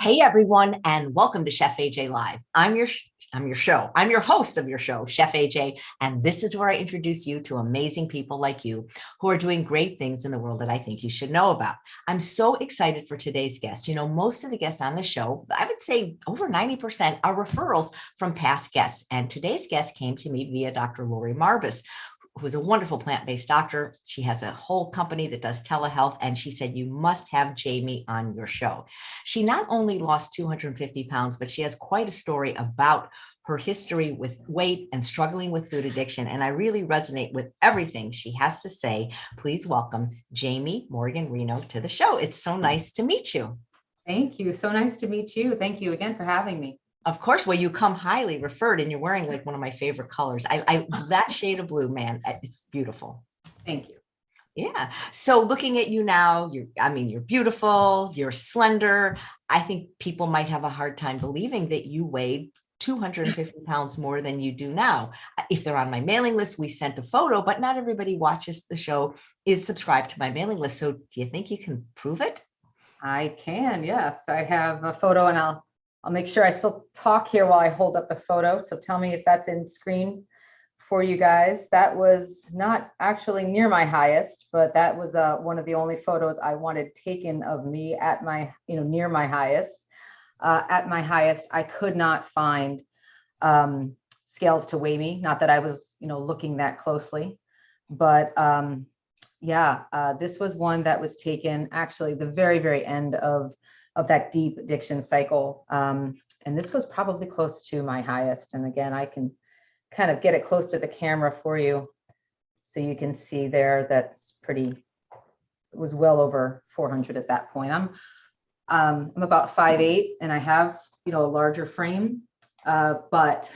Hey everyone, and welcome to Chef AJ Live. I'm your host of your show, Chef AJ, and this is where I introduce you to amazing people like you who are doing great things in the world that I think you should know about. I'm so excited for today's guest. You know, most of the guests on the show, I would say over 90% are referrals from past guests, and today's guest came to me via Dr. Lori Marbas, who's a wonderful plant-based doctor. She has a whole company that does telehealth. And she said, you must have Jamie on your show. She not only lost 250 pounds, but she has quite a story about her history with weight and struggling with food addiction. And I really resonate with everything she has to say. Please welcome Jamie Morgan Reno to the show. It's so nice to meet you. Thank you. So nice to meet you. Thank you again for having me. Of course. Well, you come highly referred and you're wearing like one of my favorite colors. I that shade of blue, man, it's beautiful. Thank you. Yeah. So looking at you now, you're beautiful, you're slender. I think people might have a hard time believing that you weighed 250 pounds more than you do now. If they're on my mailing list, we sent a photo, but not everybody watches the show is subscribed to my mailing list. So do you think you can prove it? I can. Yes. I have a photo and I'll make sure I still talk here while I hold up the photo. So tell me if that's in screen for you guys. That was not actually near my highest, but that was one of the only photos I wanted taken of me at my, near my highest. At my highest, I could not find scales to weigh me. Not that I was, looking that closely, but this was one that was taken actually the very, very end of that deep addiction cycle. And this was probably close to my highest. And again, I can kind of get it close to the camera for you. So you can see there, that's it was well over 400 at that point. I'm about 5'8" and I have, a larger frame, but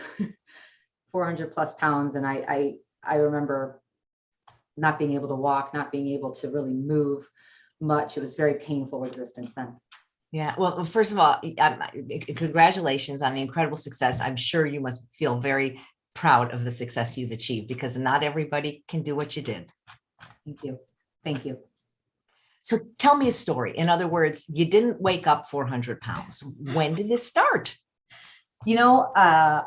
400 plus pounds. And I remember not being able to walk, not being able to really move much. It was very painful existence then. Yeah. Well, first of all, congratulations on the incredible success. I'm sure you must feel very proud of the success you've achieved because not everybody can do what you did. Thank you. Thank you. So tell me a story. In other words, you didn't wake up 400 pounds. When did this start? I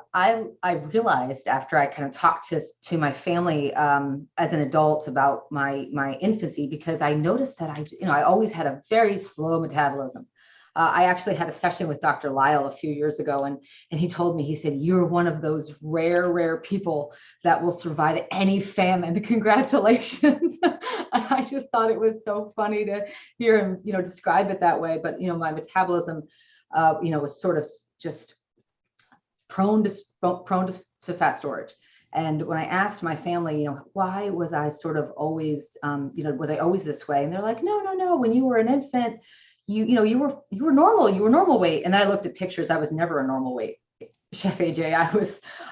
realized after I kind of talked to my family as an adult about my infancy, because I noticed that I always had a very slow metabolism. I actually had a session with Dr. Lyle a few years ago, and he told me, he said, you're one of those rare people that will survive any famine. Congratulations. And I just thought it was so funny to hear him, describe it that way. But, my metabolism, was sort of just prone to fat storage. And when I asked my family, why was I sort of always, was I always this way? And they're like, no. When you were an infant, you were normal weight. And then I looked at pictures. I was never a normal weight, Chef AJ.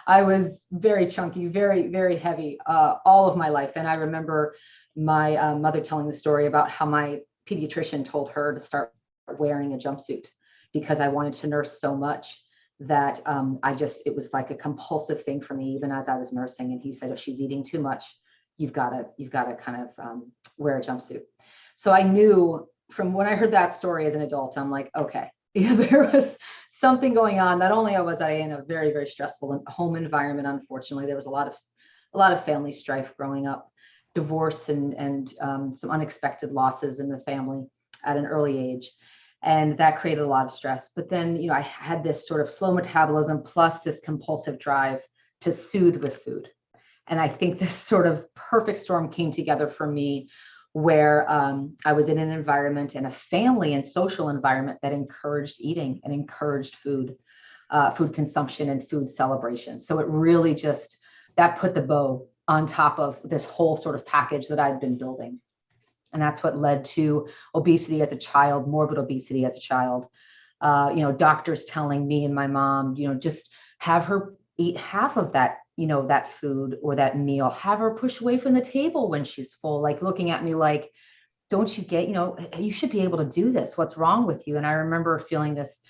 I was very chunky, very, very heavy, all of my life. And I remember my mother telling the story about how my pediatrician told her to start wearing a jumpsuit because I wanted to nurse so much that it was like a compulsive thing for me, even as I was nursing. And he said, if she's eating too much, you've got to kind of wear a jumpsuit. So I knew from when I heard that story as an adult, I'm like, okay, there was something going on. Not only was I in a very, very stressful home environment, unfortunately, there was a lot of family strife growing up, divorce and some unexpected losses in the family at an early age. And that created a lot of stress. But then, I had this sort of slow metabolism plus this compulsive drive to soothe with food. And I think this sort of perfect storm came together for me where I was in an environment and a family and social environment that encouraged eating and encouraged food consumption and food celebration. So it really that put the bow on top of this whole sort of package that I'd been building. And that's what led to obesity as a child, morbid obesity as a child. Doctors telling me and my mom, just have her eat half of that, that food or that meal, have her push away from the table when she's full, like looking at me like, don't you get, you should be able to do this. What's wrong with you? And I remember feeling this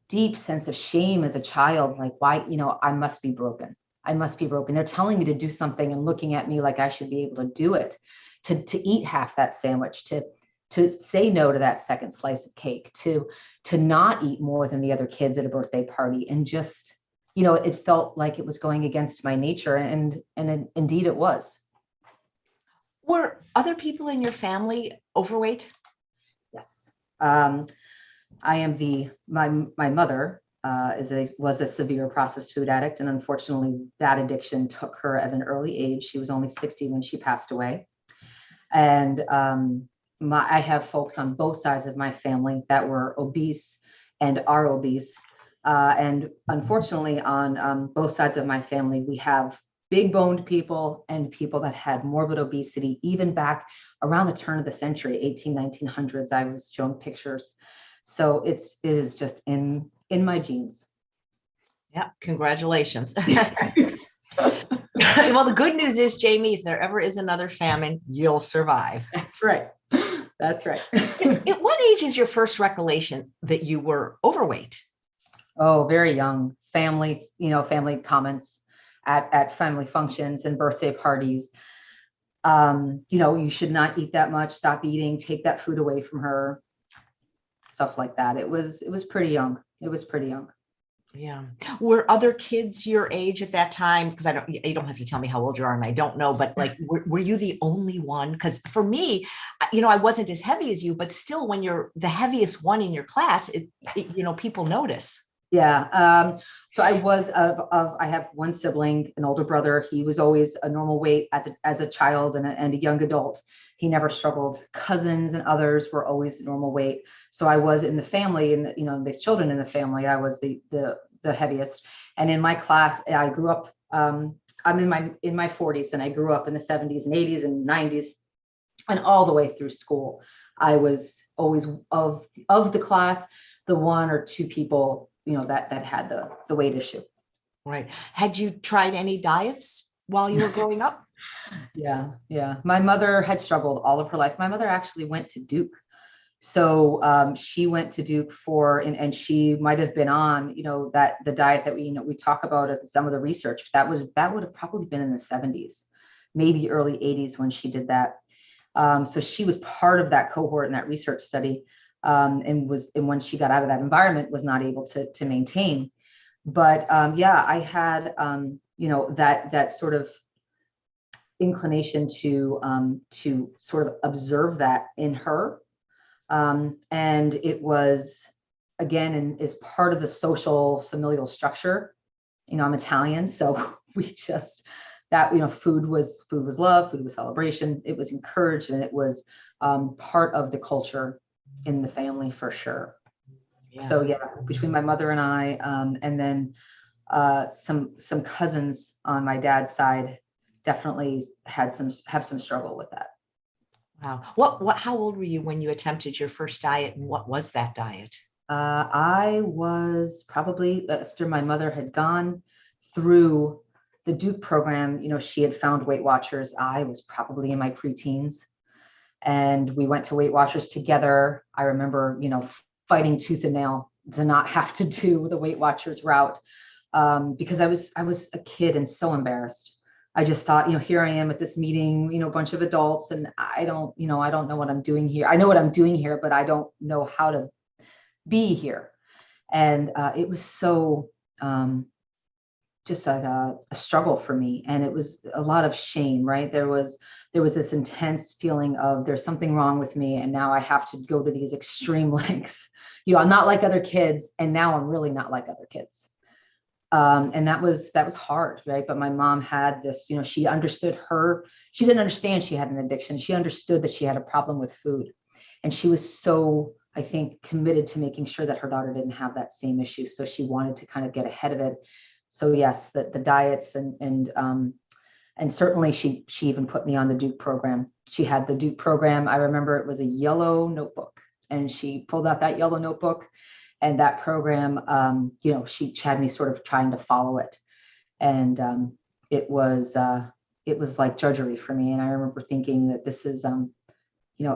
deep sense of shame as a child, like, why, I must be broken. I must be broken. They're telling me to do something and looking at me like I should be able to do it. To eat half that sandwich, to to say no to that second slice of cake, to not eat more than the other kids at a birthday party. And just, it felt like it was going against my nature. And indeed it was. Were other people in your family overweight? Yes. I am my mother was a severe processed food addict. And unfortunately that addiction took her at an early age. She was only 60 when she passed away. And I have folks on both sides of my family that were obese and are obese. And unfortunately, on both sides of my family, we have big boned people and people that had morbid obesity, even back around the turn of the century, 1900s. I was shown pictures. So it is just in my genes. Yeah, congratulations. Well, the good news is, Jamie, if there ever is another famine, you'll survive. That's right. That's right. At what age is your first recollection that you were overweight? Oh, very young. Family comments at family functions and birthday parties. You should not eat that much. Stop eating. Take that food away from her. Stuff like that. It was pretty young. It was pretty young. Yeah. Were other kids your age at that time? Because you don't have to tell me how old you are, and I don't know, but like, were you the only one? Because for me, I wasn't as heavy as you, but still, when you're the heaviest one in your class, people notice. Yeah. So I have one sibling, an older brother. He was always a normal weight as a child and a young adult. He never struggled. Cousins and others were always normal weight. So I was in the family, and the children in the family, I was the heaviest. And in my class, I grew up. I'm in my 40s, and I grew up in the 70s and 80s and 90s, and all the way through school. I was always of the class, the one or two people that had the weight issue. Right. Had you tried any diets while you were growing up? Yeah. My mother had struggled all of her life. My mother actually went to Duke. So she went to Duke and she might have been on, that the diet that we talk about as some of the research that would have probably been in the 70s, maybe early 80s when she did that. So she was part of that cohort in that research study. And when she got out of that environment, was not able to maintain. But I had that sort of inclination to sort of observe that in her, and it was again and is part of the social familial structure. I'm Italian, so we just that food was love, food was celebration, it was encouraged, and it was part of the culture in the family for sure. Yeah. So between my mother and I, and then some cousins on my dad's side, definitely have some struggle with that. Wow. How old were you when you attempted your first diet, and what was that diet? I was probably, after my mother had gone through the Duke program, she had found Weight Watchers. I was probably in my preteens, and we went to Weight Watchers together. I remember, fighting tooth and nail to not have to do the Weight Watchers route, because I was a kid and so embarrassed. I just thought, here I am at this meeting, a bunch of adults, and I don't know what I'm doing here. I know what I'm doing here, but I don't know how to be here. And it was so just a struggle for me. And it was a lot of shame, right? There was this intense feeling of there's something wrong with me, and now I have to go to these extreme lengths. I'm not like other kids, and now I'm really not like other kids. And that was hard, right? But my mom had this, she understood she didn't understand she had an addiction. She understood that she had a problem with food. And she was so, I think, committed to making sure that her daughter didn't have that same issue. So she wanted to kind of get ahead of it. So yes, the diets and certainly she even put me on the Duke program. She had the Duke program. I remember it was a yellow notebook, and she pulled out that yellow notebook. And that program, she had me sort of trying to follow it, and it was like drudgery for me. And I remember thinking that this is,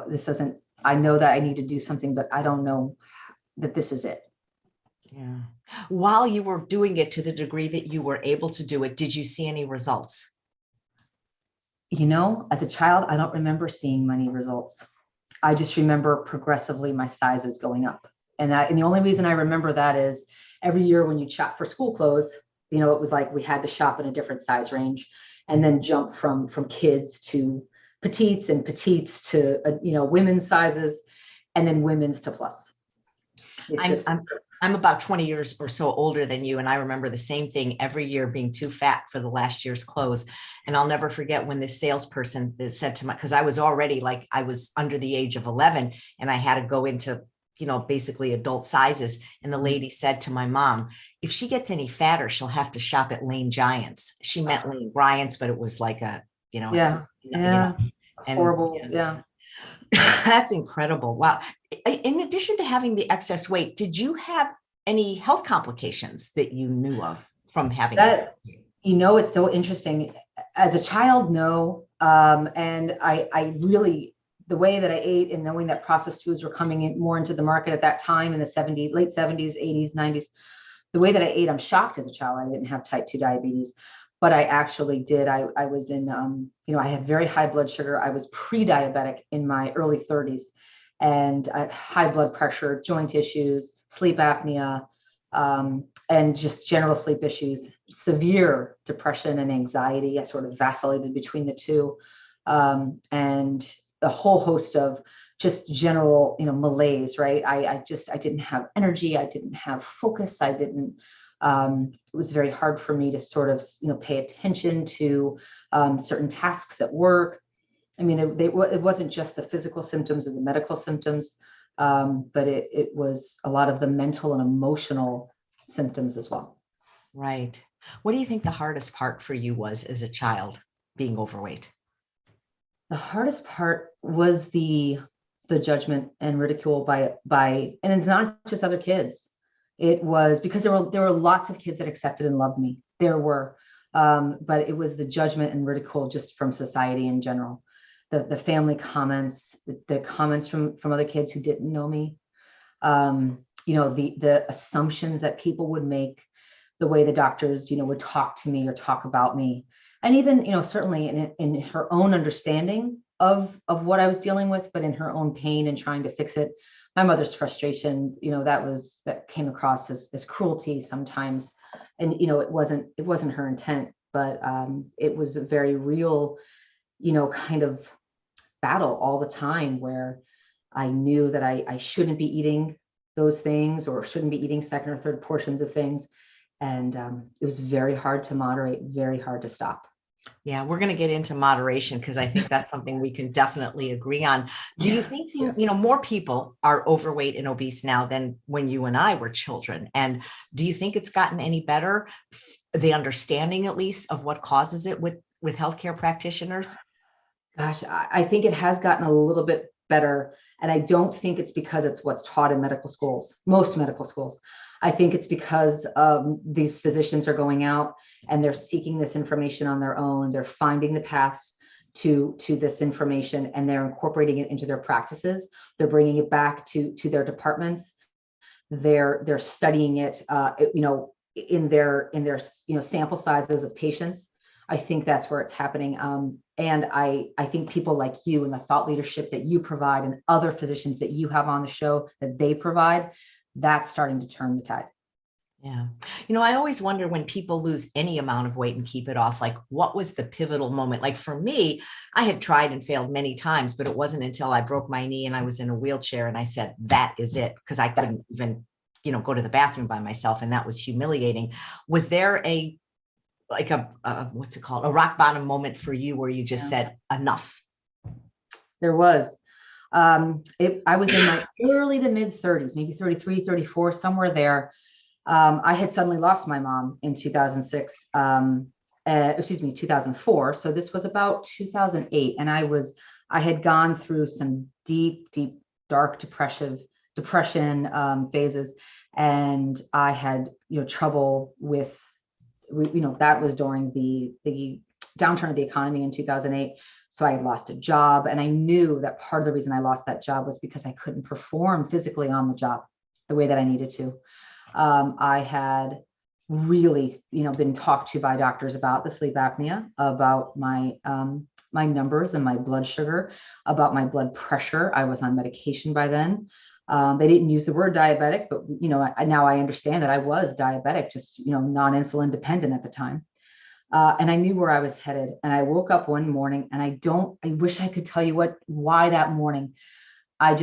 this doesn't. I know that I need to do something, but I don't know that this is it. Yeah. While you were doing it, to the degree that you were able to do it, did you see any results? As a child, I don't remember seeing many results. I just remember progressively my sizes going up. And the only reason I remember that is every year when you shop for school clothes, you know, it was like we had to shop in a different size range and then jump from kids to petites and petites to, you know, women's sizes and then women's to plus. I'm about 20 years or so older than you. And I remember the same thing every year, being too fat for the last year's clothes. And I'll never forget when this salesperson said to me, because I was already like, I was under the age of 11 and I had to go into, you know, basically adult sizes. And the lady said to my mom, if she gets any fatter, she'll have to shop at Lane Giants. She meant Lane Bryant's, but it was like a, you know, you know, and, horrible. Yeah. That's incredible. Wow. In addition to having the excess weight, did you have any health complications that you knew of from having that? You know, it's so interesting. As a child, no. And I really, the way that I ate and knowing that processed foods were coming in more into the market at that time in the 70s, late 70s, 80s, 90s, the way that I ate, I'm shocked as a child. I didn't have type 2 diabetes. But I actually did. I was in, you know, I had very high blood sugar. I was pre-diabetic in my early 30s, and I had high blood pressure, joint issues, sleep apnea, and just general sleep issues, severe depression and anxiety. I sort of vacillated between the two, and a whole host of just general, you know, malaise, right? I didn't have energy. I didn't have focus. It was very hard for me to sort of, you know, pay attention to certain tasks at work. I mean, it wasn't just the physical symptoms or the medical symptoms, but it was a lot of the mental and emotional symptoms as well. Right. What do you think the hardest part for you was as a child, being overweight? The hardest part was the judgment and ridicule by, and it's not just other kids. It was because there were lots of kids that accepted and loved me. There were, but it was the judgment and ridicule just from society in general. The family comments, the comments from other kids who didn't know me. You know, the assumptions that people would make, the way the doctors, you know, would talk to me or talk about me, and even, you know, certainly in her own understanding of what I was dealing with, but in her own pain and trying to fix it. My mother's frustration, you know, that came across as cruelty sometimes. And, you know, it wasn't her intent, but it was a very real, you know, kind of battle all the time where I knew that I shouldn't be eating those things or shouldn't be eating second or third portions of things. And it was very hard to moderate, very hard to stop. Yeah, we're going to get into moderation because I think that's something we can definitely agree on. Do you think, you know, more people are overweight and obese now than when you and I were children? And do you think it's gotten any better, the understanding at least of what causes it with healthcare practitioners? Gosh, I think it has gotten a little bit better. And I don't think it's because it's what's taught in medical schools, most medical schools. I think it's because these physicians are going out and they're seeking this information on their own. They're finding the paths to this information and they're incorporating it into their practices. They're bringing it back to their departments. They're studying it, you know, in their you know, sample sizes of patients. I think that's where it's happening. And I think people like you and the thought leadership that you provide and other physicians that you have on the show that they provide, that's starting to turn the tide. Yeah. You know, I always wonder when people lose any amount of weight and keep it off, like what was the pivotal moment? Like for me, I had tried and failed many times, but it wasn't until I broke my knee and I was in a wheelchair and I said, that is it. Because I couldn't even, you know, go to the bathroom by myself. And that was humiliating. Was there what's it called? A rock bottom moment for you where you just said enough? There was. I was in my early to mid 30s, maybe 33, 34, somewhere there. I had suddenly lost my mom in 2006, 2004. So this was about 2008. And I had gone through some deep, dark depression phases. And I had, you know, trouble with, you know, that was during the downturn of the economy in 2008. So I had lost a job. And I knew that part of the reason I lost that job was because I couldn't perform physically on the job the way that I needed to. I had really, you know, been talked to by doctors about the sleep apnea, about my my numbers and my blood sugar, about my blood pressure. I was on medication by then. They didn't use the word diabetic, but now I understand that I was diabetic, just non-insulin dependent at the time. And I knew where I was headed. And I woke up one morning, and I wish I could tell you why that morning. I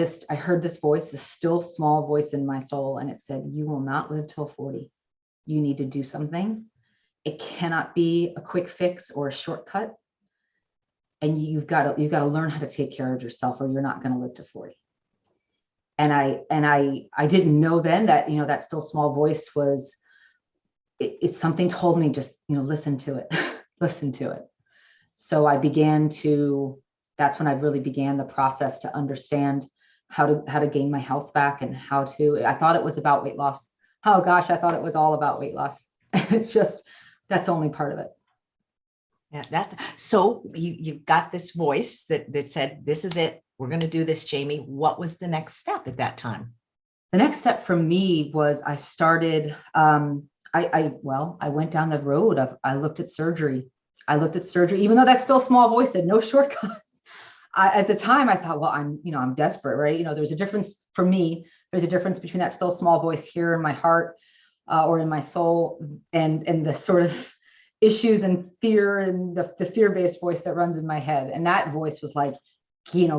heard this voice, this still small voice in my soul, and it said, "You will not live till 40. You need to do something. It cannot be a quick fix or a shortcut. And you've got to learn how to take care of yourself, or you're not going to live to 40." And I didn't know then that, that still small voice was, it's something told me, just, listen to it, listen to it. So that's when I really began the process to understand how to gain my health back, and I thought it was about weight loss. Oh gosh, I thought it was all about weight loss. It's just, that's only part of it. Yeah, so you've got this voice that said, "This is it. We're going to do this, Jamie." What was the next step at that time? The next step for me was I started, I went down the road of, I looked at surgery, even though that still small voice said no shortcuts. At the time I thought, well, I'm desperate, right? There's a difference for me. There's a difference between that still small voice here in my heart, or in my soul, and the sort of issues and fear, and the fear-based voice that runs in my head. And that voice was like,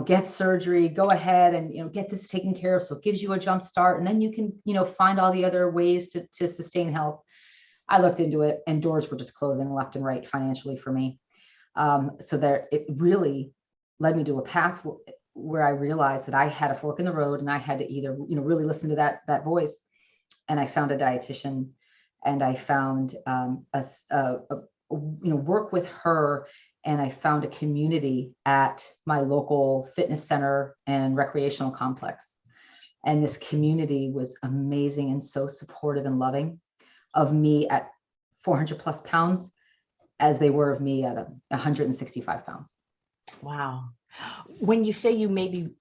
get surgery, go ahead and, get this taken care of. So it gives you a jump start, and then you can, find all the other ways to sustain health. I looked into it, and doors were just closing left and right financially for me. So it really led me to a path where I realized that I had a fork in the road, and I had to either, really listen to that voice. And I found a dietitian, and I found work with her, and I found a community at my local fitness center and recreational complex. And this community was amazing and so supportive and loving of me at 400 plus pounds, as they were of me at 165 pounds. Wow. When you say you maybe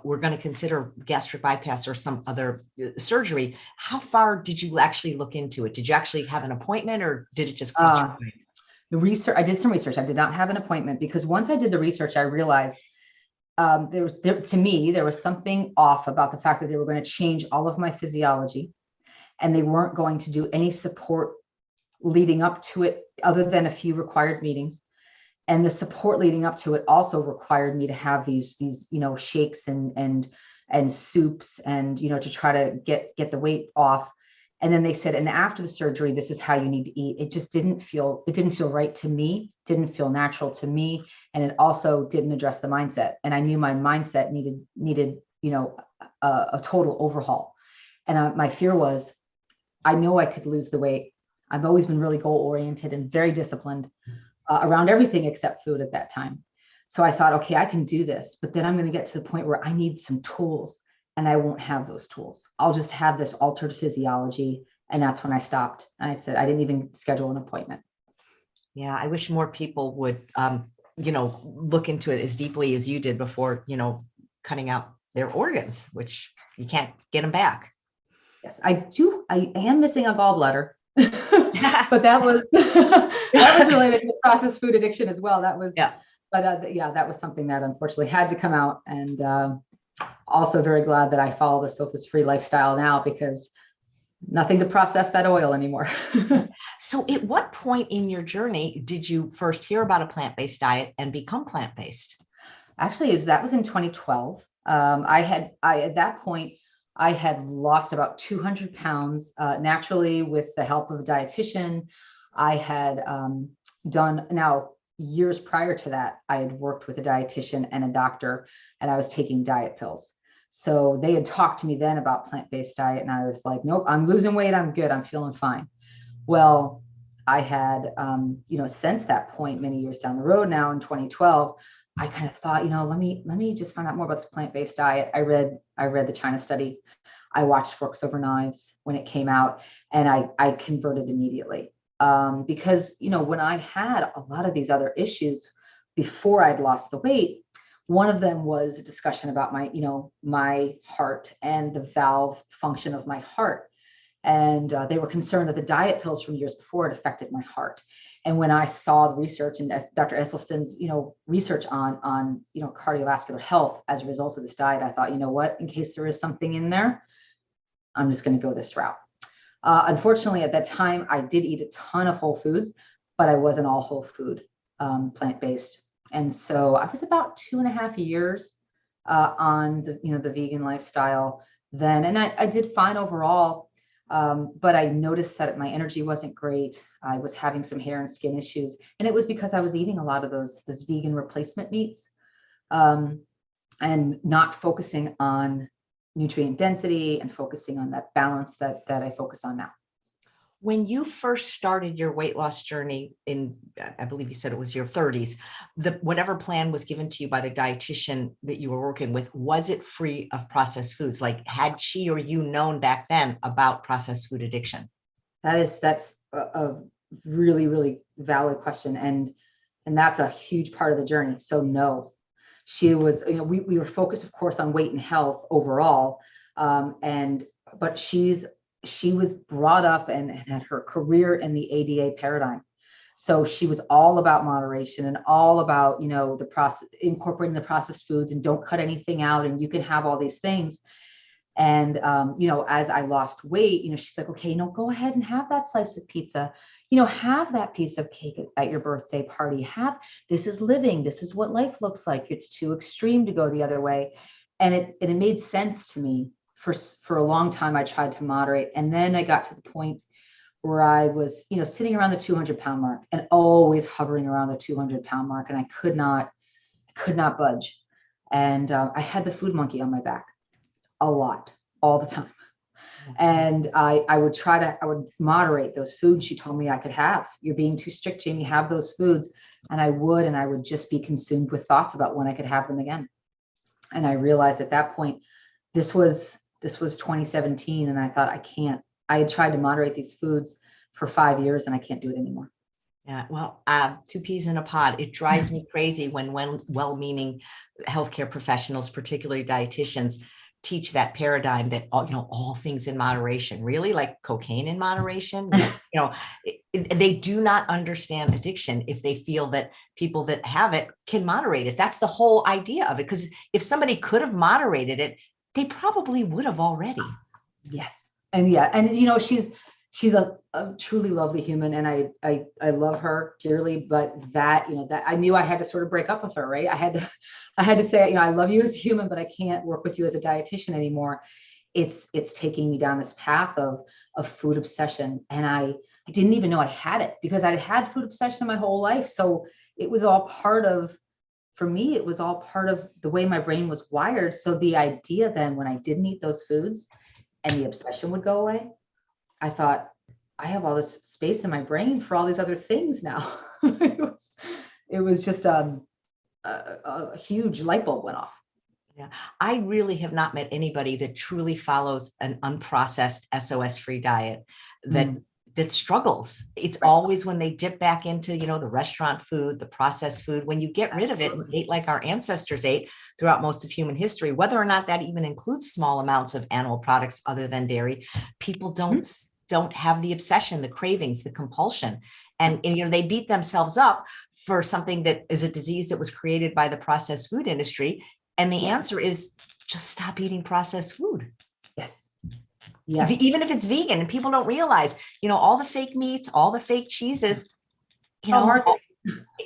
were going to consider gastric bypass or some other surgery, how far did you actually look into it? Did you actually have an appointment, or did it just cross your mind? The research, I did some research. I did not have an appointment, because once I did the research, I realized to me, there was something off about the fact that they were going to change all of my physiology, and they weren't going to do any support leading up to it, other than a few required meetings. And the support leading up to it also required me to have these shakes and soups, and to try to get the weight off. And then they said, and after the surgery, this is how you need to eat. It just didn't feel right to me, didn't feel natural to me. And it also didn't address the mindset. And I knew my mindset needed a total overhaul. And my fear was, I know I could lose the weight. I've always been really goal oriented and very disciplined around everything except food at that time. So I thought, okay, I can do this, but then I'm going to get to the point where I need some tools. And I won't have those tools. I'll just have this altered physiology. And that's when I stopped. And I said, I didn't even schedule an appointment. Yeah, I wish more people would, look into it as deeply as you did before, cutting out their organs, which you can't get them back. Yes, I do. I am missing a gallbladder, but that was related to processed food addiction as well. That was, yeah. But that was something that unfortunately had to come out. And also very glad that I follow the SOFA-free lifestyle now, because nothing to process that oil anymore. So at what point in your journey did you first hear about a plant-based diet and become plant-based? Actually, that was in 2012. At that point, I had lost about 200 pounds naturally with the help of a dietitian. I had now years prior to that, I had worked with a dietitian and a doctor, and I was taking diet pills. So they had talked to me then about plant-based diet, and I was like, nope, I'm losing weight. I'm good. I'm feeling fine. Well, I had, since that point, many years down the road now in 2012, I kind of thought, let me just find out more about this plant-based diet. I read the China study. I watched Forks Over Knives when it came out, and I converted immediately. Because, when I had a lot of these other issues before I'd lost the weight, one of them was a discussion about my heart and the valve function of my heart. And they were concerned that the diet pills from years before had affected my heart. And when I saw the research and Dr. Esselstyn's, research on cardiovascular health as a result of this diet, I thought, you know what, in case there is something in there, I'm just going to go this route. Unfortunately, at that time, I did eat a ton of whole foods, but I wasn't all whole food, plant-based. And so I was about 2.5 years on the vegan lifestyle then. And I did fine overall. But I noticed that my energy wasn't great. I was having some hair and skin issues. And it was because I was eating a lot of this vegan replacement meats, and not focusing on nutrient density and focusing on that balance that I focus on now. When you first started your weight loss journey in, I believe you said it was your 30s, whatever plan was given to you by the dietitian that you were working with, was it free of processed foods? Like, had she or you known back then about processed food addiction? That's a really, really valid question. And that's a huge part of the journey. So no, she was, we were focused, of course, on weight and health overall. But she was brought up and had her career in the ADA paradigm. So she was all about moderation and all about, the process, incorporating the processed foods, and don't cut anything out, and you can have all these things. And, as I lost weight, she's like, okay, go ahead and have that slice of pizza, have that piece of cake at your birthday party. This is living. This is what life looks like. It's too extreme to go the other way. And it made sense to me. For a long time, I tried to moderate. And then I got to the point where I was, sitting around the 200-pound mark and always hovering around the 200-pound mark. And I could not budge. And I had the food monkey on my back a lot, all the time. And I would moderate those foods she told me I could have. You're being too strict, Jamie, have those foods. And I would just be consumed with thoughts about when I could have them again. And I realized at that point, this was 2017. And I thought, I had tried to moderate these foods for 5 years and I can't do it anymore. Yeah, well, two peas in a pod. It drives me crazy when well-meaning healthcare professionals, particularly dietitians, teach that paradigm that all things in moderation. Really, like cocaine in moderation. They do not understand addiction if they feel that people that have it can moderate it. That's the whole idea of it. Because if somebody could have moderated it, they probably would have already. Yes. And yeah. And, she's a truly lovely human. And I love her dearly, but that I knew I had to sort of break up with her, right? I had to say, I love you as a human, but I can't work with you as a dietitian anymore. It's taking me down this path of food obsession. And I didn't even know I had it because I'd had food obsession my whole life. So it was all part of, for me, it was all part of the way my brain was wired. So the idea then, when I didn't eat those foods and the obsession would go away, I thought, I have all this space in my brain for all these other things now. It was just a huge light bulb went off. Yeah, I really have not met anybody that truly follows an unprocessed SOS-free diet that struggles. It's always when they dip back into, the restaurant food, the processed food, when you get rid of it and eat like our ancestors ate throughout most of human history, whether or not that even includes small amounts of animal products other than dairy, people don't have the obsession, the cravings, the compulsion. And they beat themselves up for something that is a disease that was created by the processed food industry. And the answer is just stop eating processed food. Yes. Yes. Even if it's vegan, and people don't realize, all the fake meats, all the fake cheeses,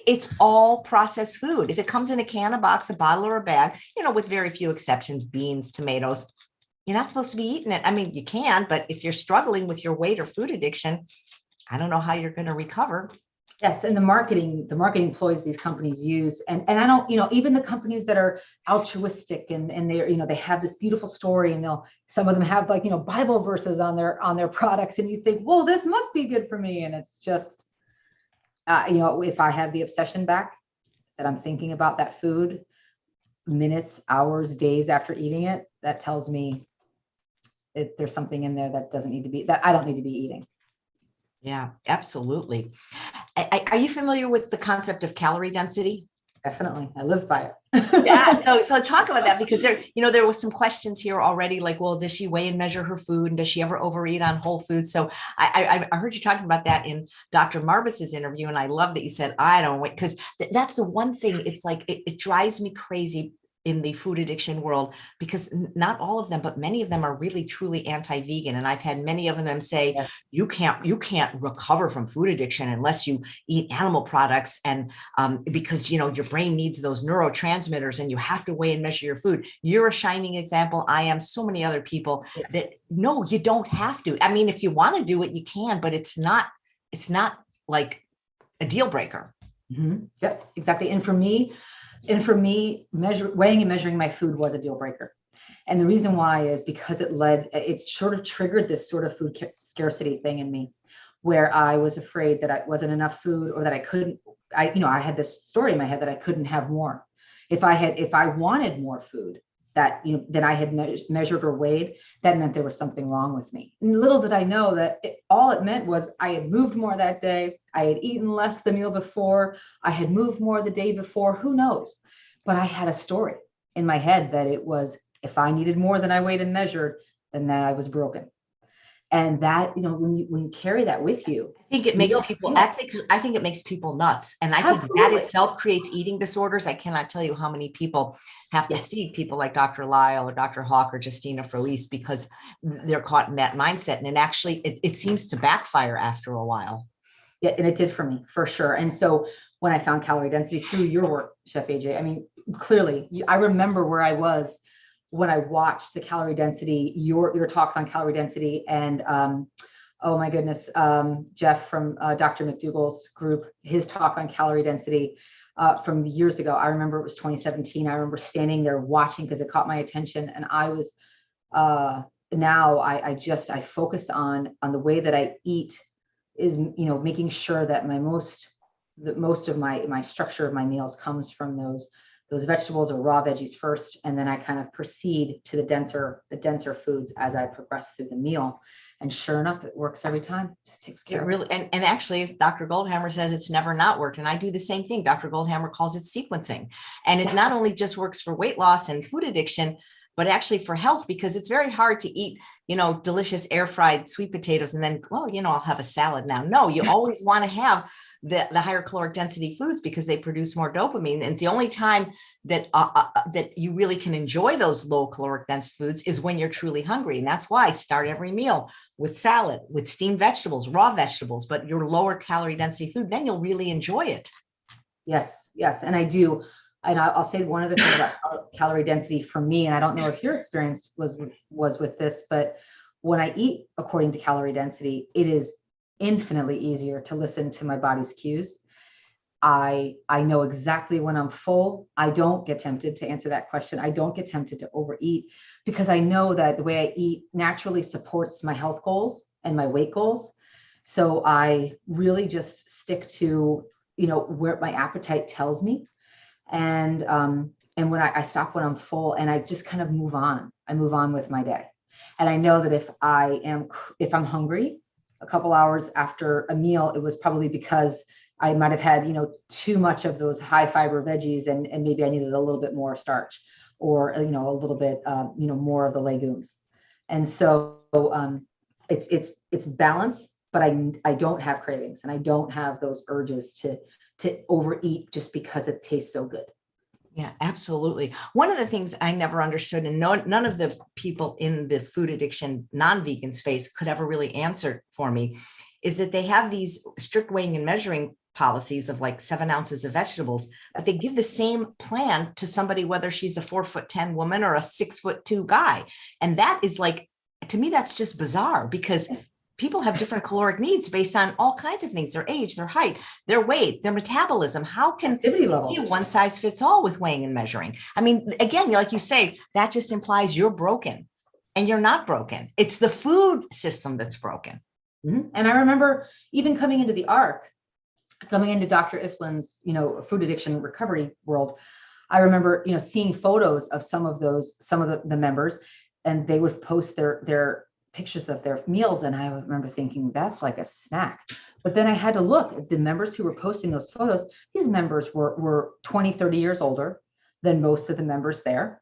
it's all processed food. If it comes in a can, a box, a bottle, or a bag, with very few exceptions, beans, tomatoes, you're not supposed to be eating it. I mean, you can, but if you're struggling with your weight or food addiction, I don't know how you're going to recover. Yes. And the marketing ploys these companies use, and I don't, even the companies that are altruistic and they're, they have this beautiful story, and some of them have like, Bible verses on their products. And you think, whoa, this must be good for me. And it's just, if I have the obsession back, that I'm thinking about that food minutes, hours, days after eating it, that tells me there's something in there that I don't need to be eating. Yeah, absolutely. Are you familiar with the concept of calorie density? Definitely. I live by it. Yeah. So talk about that, because there was some questions here already, like, well, does she weigh and measure her food? And does she ever overeat on whole foods? So I heard you talking about that in Dr. Marbus's interview. And I love that you said, I don't wait, because that's the one thing. It's like, it drives me crazy in the food addiction world, because not all of them, but many of them are really truly anti-vegan. And I've had many of them say, Yes. you can't recover from food addiction unless you eat animal products. And because, your brain needs those neurotransmitters, and you have to weigh and measure your food. You're a shining example. I am. So many other people that, no, you don't have to. I mean, if you want to do it, you can, but it's not like a deal breaker. Mm-hmm. Yep, exactly. And for me, weighing and measuring my food was a deal breaker. And the reason why is because it sort of triggered this sort of food scarcity thing in me, where I was afraid that I wasn't enough food, or that I couldn't, I had this story in my head that I couldn't have more. If I wanted more food than I had measured or weighed, that meant there was something wrong with me. And little did I know that all it meant was I had moved more that day. I had eaten less the meal before. I had moved more the day before. Who knows? But I had a story in my head that it was, if I needed more than I weighed and measured, then that I was broken. And that, when you carry that with you, I think it makes people, I think it makes people nuts. And I think that itself creates eating disorders. I cannot tell you how many people have to see people like Dr. Lyle or Dr. Hawk or Justina Froese, because they're caught in that mindset. And actually, it seems to backfire after a while. Yeah, and it did for me, for sure. And so when I found calorie density through your work, Chef AJ, I mean, clearly, I remember where I was when I watched the calorie density, your talks on calorie density, and oh my goodness, Jeff from Dr. McDougall's group, his talk on calorie density from years ago. I remember it was 2017. I remember standing there watching because it caught my attention, and I was now I focus on the way that I eat, is making sure that most of my structure of my meals comes from those vegetables or raw veggies first, and then I kind of proceed to the denser foods as I progress through the meal. And sure enough, it works every time. It just takes care. It really, and actually, Dr. Goldhammer says it's never not worked, and I do the same thing. Dr. Goldhammer calls it sequencing, and it not only just works for weight loss and food addiction, but actually for health, because it's very hard to eat, delicious air fried sweet potatoes and then, I'll have a salad now. No, you always want to have the higher caloric density foods, because they produce more dopamine. And it's the only time that you really can enjoy those low caloric dense foods is when you're truly hungry. And that's why I start every meal with salad, with steamed vegetables, raw vegetables, but your lower calorie density food, then you'll really enjoy it. Yes. And I do. And I'll say one other thing about calorie density for me, and I don't know if your experience was with this, but when I eat according to calorie density, it is infinitely easier to listen to my body's cues. I know exactly when I'm full. I don't get tempted, to answer that question. I don't get tempted to overeat, because I know that the way I eat naturally supports my health goals and my weight goals. So I really just stick to, where my appetite tells me. And when I stop when I'm full, and I just kind of move on. I move on with my day. And I know that if I'm hungry a couple hours after a meal, it was probably because I might have had, too much of those high fiber veggies, and maybe I needed a little bit more starch, or, a little bit, more of the legumes. And so it's balance, but I don't have cravings, and I don't have those urges to overeat just because it tastes so good. Yeah, absolutely. One of the things I never understood, and none of the people in the food addiction non-vegan space could ever really answer for me, is that they have these strict weighing and measuring policies of like 7 ounces of vegetables, but they give the same plan to somebody, whether she's a 4'10" woman or a 6'2" guy. And that is like, to me, that's just bizarre, because people have different caloric needs based on all kinds of things: their age, their height, their weight, their metabolism. How can activity level be one size fits all with weighing and measuring? I mean, again, like you say, that just implies you're broken, and you're not broken. It's the food system that's broken. Mm-hmm. And I remember even coming into Dr. Ifland's, food addiction recovery world, I remember, seeing photos of some of the members, and they would post their pictures of their meals. And I remember thinking, that's like a snack. But then I had to look at the members who were posting those photos. These members were 20, 30 years older than most of the members there.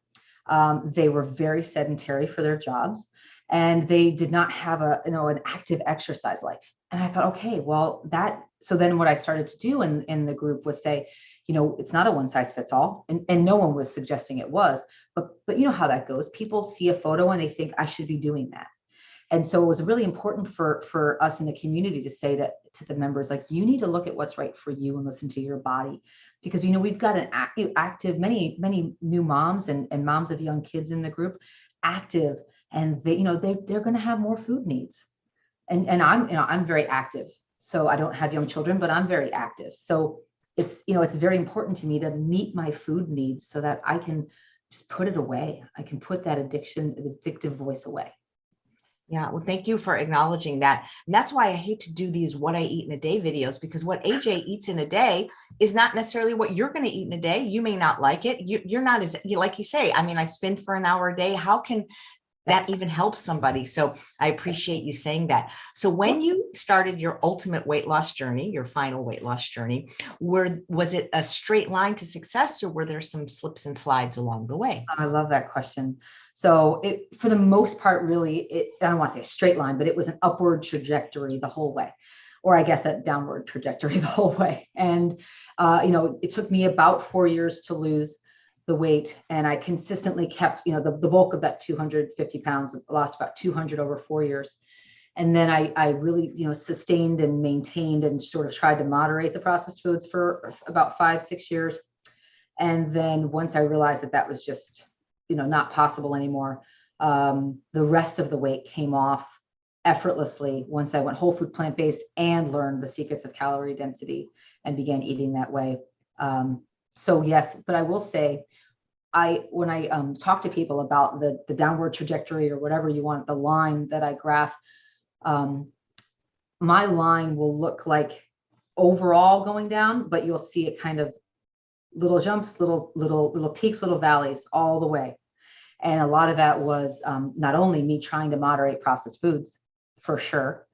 They were very sedentary for their jobs, and they did not have an active exercise life. And I thought, okay, well, so then what I started to do in the group was say, it's not a one size fits all. And no one was suggesting it was, but you know how that goes. People see a photo and they think I should be doing that. And so it was really important for us in the community to say to the members, like, you need to look at what's right for you and listen to your body, because, we've got an active, many new moms and moms of young kids in the group, active, and they're going to have more food needs. And I'm very active. So I don't have young children, but I'm very active. So it's very important to me to meet my food needs so that I can just put it away. I can put that addictive voice away. Yeah, well, thank you for acknowledging that. And that's why I hate to do these what I eat in a day videos, because what AJ eats in a day is not necessarily what you're going to eat in a day. You may not like it. You're not like you say, I spin for an hour a day. How can that even help somebody? So I appreciate you saying that. So when you started your ultimate weight loss journey, your final weight loss journey, was it a straight line to success, or were there some slips and slides along the way? I love that question. So for the most part, really, I don't want to say a straight line, but it was an upward trajectory the whole way, or I guess a downward trajectory the whole way. And, it took me about 4 years to lose the weight. And I consistently kept, the bulk of that 250 pounds, lost about 200 over 4 years. And then I really, sustained and maintained and sort of tried to moderate the processed foods for about 5-6 years. And then once I realized that was just, not possible anymore, the rest of the weight came off effortlessly once I went whole food plant-based and learned the secrets of calorie density and began eating that way. So yes, but I will say, when I talk to people about the downward trajectory, or whatever you want, the line that I graph, my line will look like overall going down, but you'll see it kind of little jumps, little peaks, little valleys all the way. And a lot of that was not only me trying to moderate processed foods, for sure.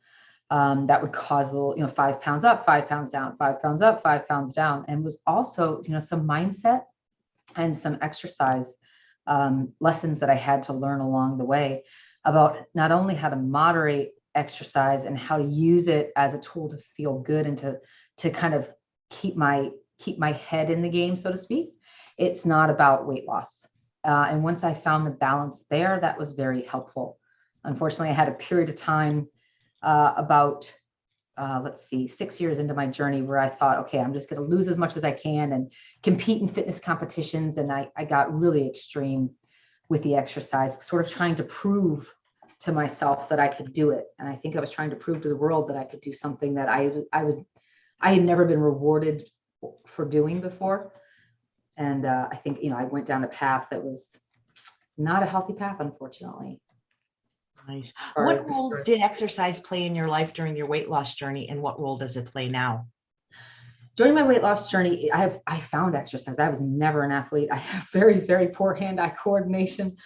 That would cause a little, 5 pounds up, 5 pounds down, 5 pounds up, 5 pounds down, and was also, some mindset and some exercise lessons that I had to learn along the way about not only how to moderate exercise and how to use it as a tool to feel good and to kind of keep my head in the game, so to speak. It's not about weight loss. And once I found the balance there, that was very helpful. Unfortunately, I had a period of time about 6 years into my journey where I thought, okay, I'm just going to lose as much as I can and compete in fitness competitions. And I got really extreme with the exercise, sort of trying to prove to myself that I could do it. And I think I was trying to prove to the world that I could do something that I had never been rewarded for doing before. And I think, I went down a path that was not a healthy path, unfortunately. Nice. What role did exercise play in your life during your weight loss journey, and what role does it play now? During my weight loss journey, I found exercise. I was never an athlete. I have very, very poor hand-eye coordination.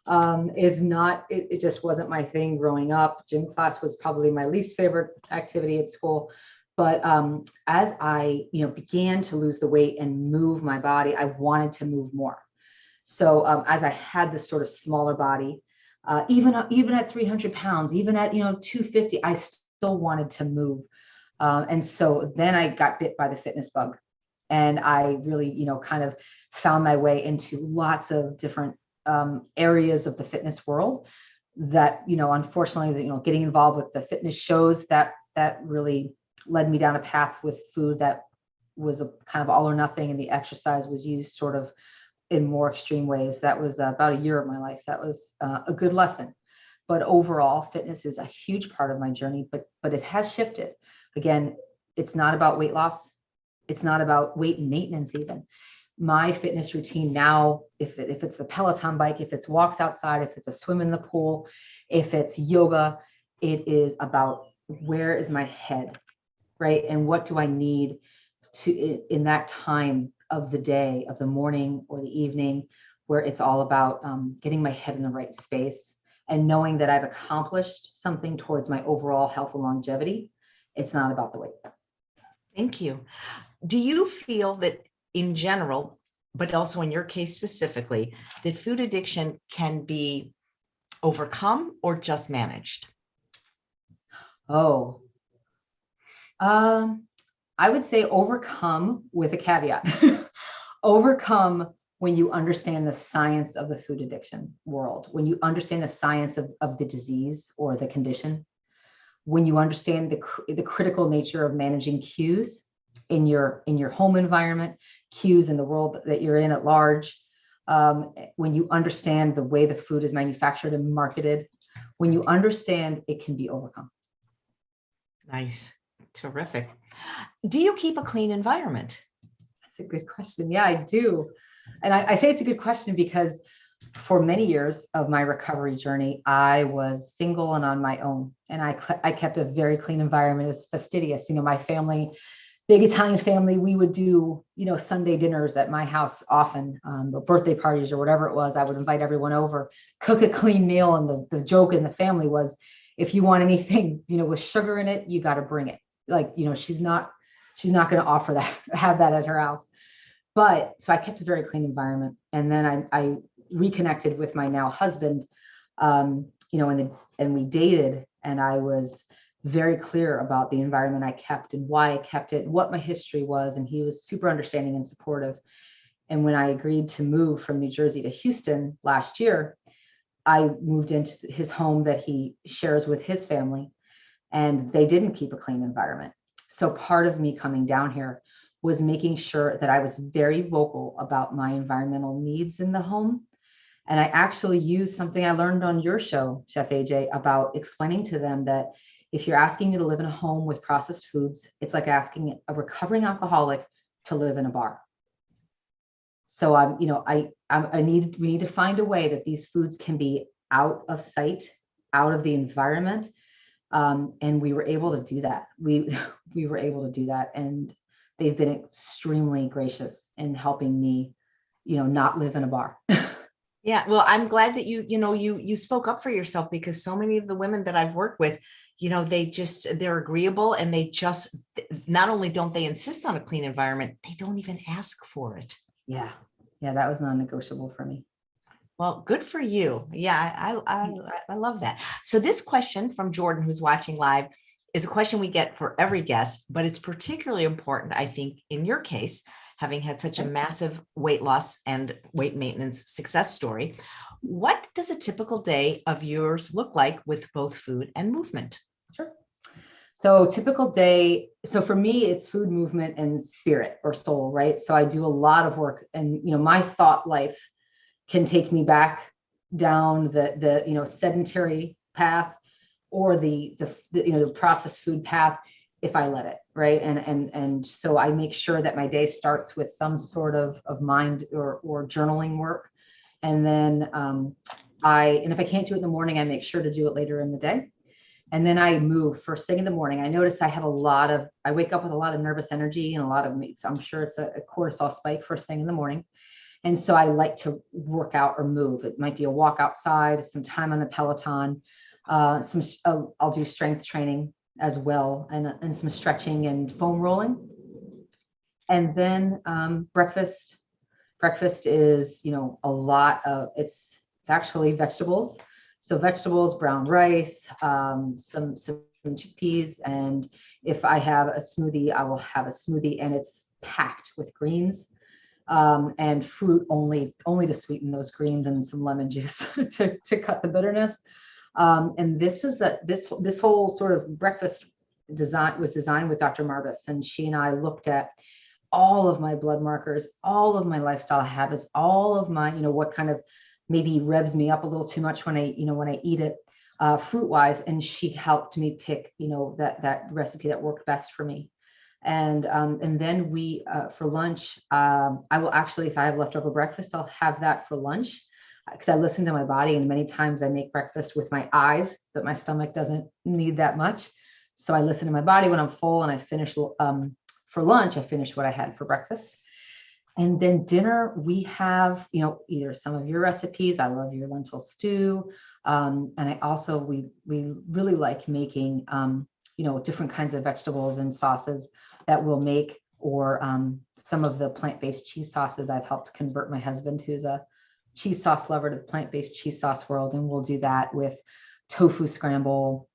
It just wasn't my thing growing up. Gym class was probably my least favorite activity at school. But as I, began to lose the weight and move my body, I wanted to move more. So as I had this sort of smaller body, even at 300 pounds, even at 250, I still wanted to move. And so then I got bit by the fitness bug, and I really, kind of found my way into lots of different areas of the fitness world. That unfortunately, getting involved with the fitness shows that really led me down a path with food that was a kind of all or nothing, and the exercise was used sort of in more extreme ways. That was about a year of my life. That was a good lesson. But overall, fitness is a huge part of my journey, but it has shifted. Again, it's not about weight loss. It's not about weight maintenance even. My fitness routine now, if it's the Peloton bike, if it's walks outside, if it's a swim in the pool, if it's yoga, it is about where is my head, right? And what do I need in that time of the day, of the morning or the evening, where it's all about getting my head in the right space and knowing that I've accomplished something towards my overall health and longevity. It's not about the weight. Thank you. Do you feel that in general, but also in your case specifically, that food addiction can be overcome or just managed? Oh, I would say overcome with a caveat. Overcome when you understand the science of the food addiction world, when you understand the science of the disease or the condition, when you understand the critical nature of managing cues in your home environment, cues in the world that you're in at large, when you understand the way the food is manufactured and marketed, when you understand, it can be overcome. Nice. Terrific. Do you keep a clean environment? That's a good question. Yeah, I do. And I say it's a good question because for many years of my recovery journey, I was single and on my own. And I kept a very clean environment. It's fastidious. My family, big Italian family, we would do, Sunday dinners at my house often, or birthday parties or whatever it was. I would invite everyone over, cook a clean meal. And the joke in the family was, if you want anything, with sugar in it, you got to bring it. Like, she's not going to offer that, have that at her house. But so I kept a very clean environment. And then I reconnected with my now husband, and we dated, and I was very clear about the environment I kept and why I kept it, what my history was. And he was super understanding and supportive. And when I agreed to move from New Jersey to Houston last year, I moved into his home that he shares with his family, and they didn't keep a clean environment. So part of me coming down here was making sure that I was very vocal about my environmental needs in the home. And I actually used something I learned on your show, Chef AJ, about explaining to them that if you're asking me to live in a home with processed foods, it's like asking a recovering alcoholic to live in a bar. So we need to find a way that these foods can be out of sight, out of the environment. And we were able to do that. We were able to do that. And they've been extremely gracious in helping me, not live in a bar. Yeah, well, I'm glad that you spoke up for yourself, because so many of the women that I've worked with, they're agreeable, and they just, not only don't they insist on a clean environment, they don't even ask for it. Yeah, that was non-negotiable for me. Well, good for you. Yeah, I love that. So this question from Jordan, who's watching live, is a question we get for every guest, but it's particularly important, I think, in your case, having had such a massive weight loss and weight maintenance success story. What does a typical day of yours look like with both food and movement? Sure. So typical day. So for me, it's food, movement, and spirit or soul, right? So I do a lot of work, and, my thought life can take me back down the sedentary path, or the processed food path, if I let it, right? And so I make sure that my day starts with some sort of mind or journaling work. And then if I can't do it in the morning, I make sure to do it later in the day. And then I move first thing in the morning. I notice I wake up with a lot of nervous energy and so I'm sure it's a cortisol spike first thing in the morning. And so I like to work out or move. It might be a walk outside, some time on the Peloton, I'll do strength training as well, and some stretching and foam rolling. And then breakfast is, a lot of, it's actually vegetables. So vegetables, brown rice, some chickpeas. And if I have a smoothie, I will have a smoothie, and it's packed with greens. And fruit only to sweeten those greens, and some lemon juice to cut the bitterness. And this whole sort of breakfast design was designed with Dr. Marvis, and she and I looked at all of my blood markers, all of my lifestyle habits, all of my, what kind of maybe revs me up a little too much when I eat it, fruit wise. And she helped me pick, that recipe that worked best for me. And then we, for lunch, I will actually, if I have leftover breakfast, I'll have that for lunch, because I listen to my body, and many times I make breakfast with my eyes, but my stomach doesn't need that much. So I listen to my body when I'm full, and I finish, for lunch, I finish what I had for breakfast. And then dinner, we have, either some of your recipes. I love your lentil stew. And I also, we really like making different kinds of vegetables and sauces that we'll make, or some of the plant-based cheese sauces. I've helped convert my husband, who's a cheese sauce lover, to the plant-based cheese sauce world. And we'll do that with tofu scramble,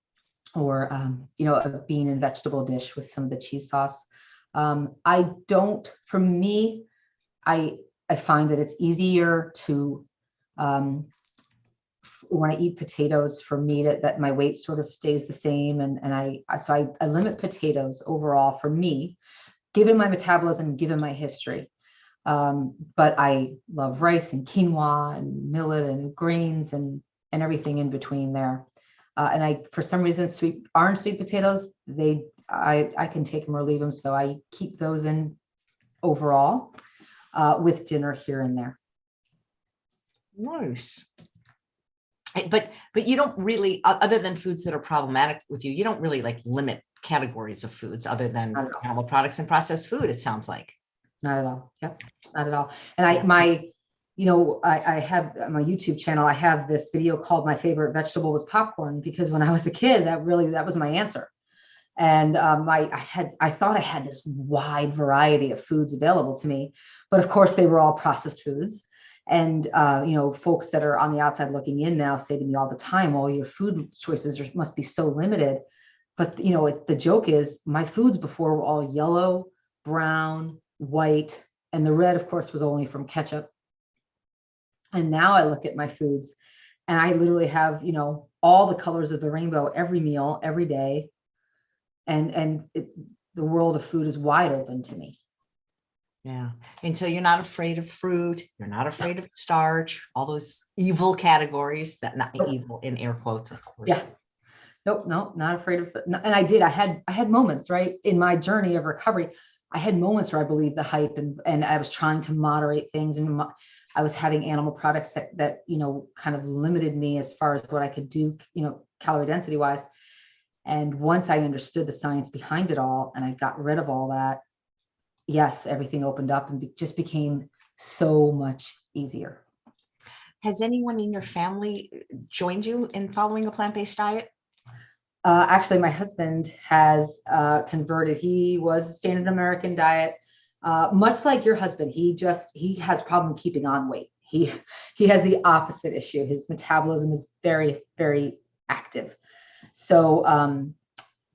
or, a bean and vegetable dish with some of the cheese sauce. For me, I find that it's easier to, when I eat potatoes, for me that my weight sort of stays the same. And I limit potatoes overall for me, given my metabolism, given my history. But I love rice and quinoa and millet and grains and everything in between there. And for some reason, orange sweet potatoes, I can take them or leave them. So I keep those in overall, with dinner here and there. Nice. But you don't really, other than foods that are problematic with you, you don't really like limit categories of foods other than animal products and processed food, it sounds like. Not at all. Yep. Not at all. And I have on my YouTube channel, I have this video called "My Favorite Vegetable Was Popcorn," because when I was a kid, that was my answer. And I thought I had this wide variety of foods available to me, but of course they were all processed foods. And folks that are on the outside looking in now say to me all the time, "Well, your food choices must be so limited." But the joke is, my foods before were all yellow, brown, white, and the red, of course, was only from ketchup. And now I look at my foods and I literally have, all the colors of the rainbow every meal, every day. And the world of food is wide open to me. Yeah. And so you're not afraid of fruit. You're not afraid of starch, all those evil categories that, not evil in air quotes, of course. Yeah. Nope. No, not afraid of it. And I had moments, right, in my journey of recovery. I had moments where I believed the hype, and I was trying to moderate things, and I was having animal products that kind of limited me as far as what I could do, calorie density wise. And once I understood the science behind it all, and I got rid of all that, yes, everything opened up and just became so much easier. Has anyone in your family joined you in following a plant-based diet? Actually, my husband has converted. He was standard American diet, much like your husband. He has problem keeping on weight. He has the opposite issue. His metabolism is very, very active. So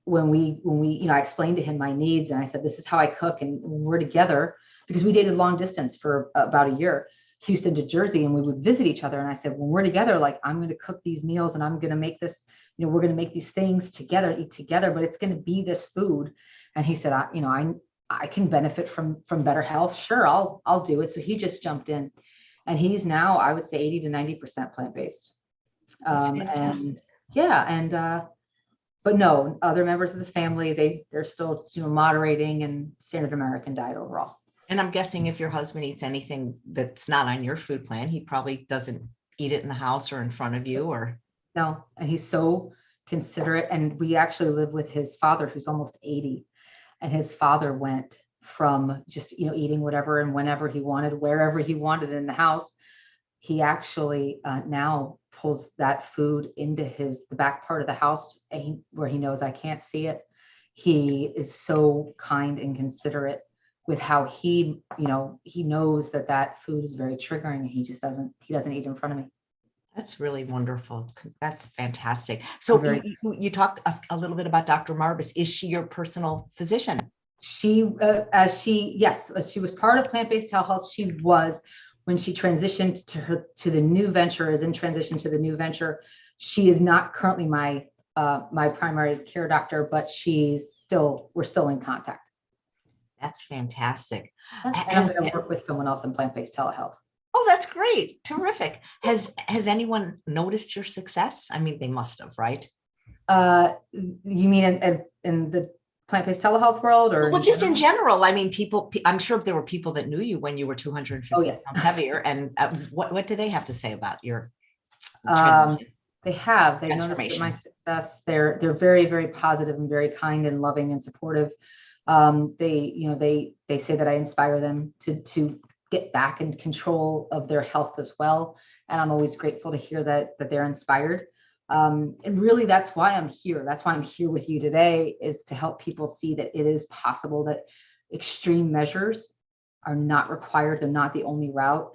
when we I explained to him my needs, and I said, this is how I cook, and when we're together, because we dated long distance for about a year, Houston to Jersey, and we would visit each other. And I said, when we're together, like, I'm going to cook these meals, and I'm going to make this, we're going to make these things together, eat together, but it's going to be this food. And he said, I can benefit from better health. Sure, I'll do it. So he just jumped in, and he's now, I would say, 80 to 90% plant-based. And yeah, but no, other members of the family, they're still, moderating and standard American diet overall. And I'm guessing if your husband eats anything that's not on your food plan, he probably doesn't eat it in the house or in front of you, or. No, and he's so considerate. And we actually live with his father, who's almost 80. And his father went from just, eating whatever and whenever he wanted, wherever he wanted in the house. He actually now pulls that food into the back part of the house, where he knows I can't see it. He is so kind and considerate with how he knows that food is very triggering, and he doesn't eat in front of me. That's really wonderful. That's fantastic. So you talked a little bit about Dr. Marbas. Is she your personal physician? That's fantastic. And I'm going to work with someone else in plant-based telehealth. Oh, that's great. Terrific. Has anyone noticed your success? I mean, they must have, right? You mean in the plant-based telehealth world, or? Well, just in general. I mean, I'm sure there were people that knew you when you were 250 pounds heavier. And what do they have to say about your They've noticed my success. They're very, very positive and very kind and loving and supportive. They say that I inspire them to get back in control of their health as well. And I'm always grateful to hear that they're inspired. And really, that's why I'm here. That's why I'm here with you today, is to help people see that it is possible, that extreme measures are not required. They're not the only route.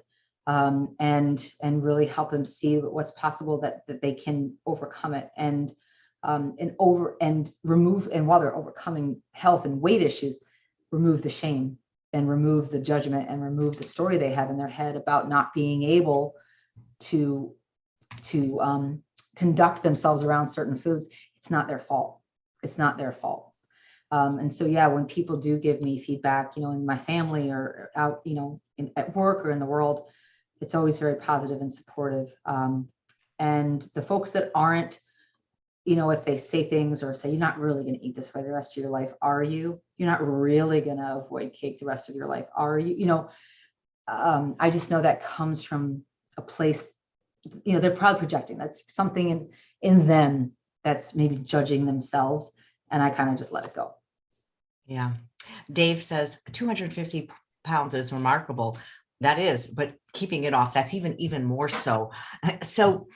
And really help them see what's possible, that they can overcome it, and remove, and while they're overcoming health and weight issues, remove the shame and remove the judgment and remove the story they have in their head about not being able to conduct themselves around certain foods. It's not their fault. It's not their fault. And so, yeah, when people do give me feedback, in my family or out, at work or in the world, it's always very positive and supportive. And the folks that aren't, if they say things or say, you're not really going to eat this for the rest of your life, are you? You're not really going to avoid cake the rest of your life, are you? I just know that comes from a place, they're probably projecting. That's something in them that's maybe judging themselves. And I kind of just let it go. Yeah. Dave says 250 pounds is remarkable. That is, but keeping it off, that's even more so. So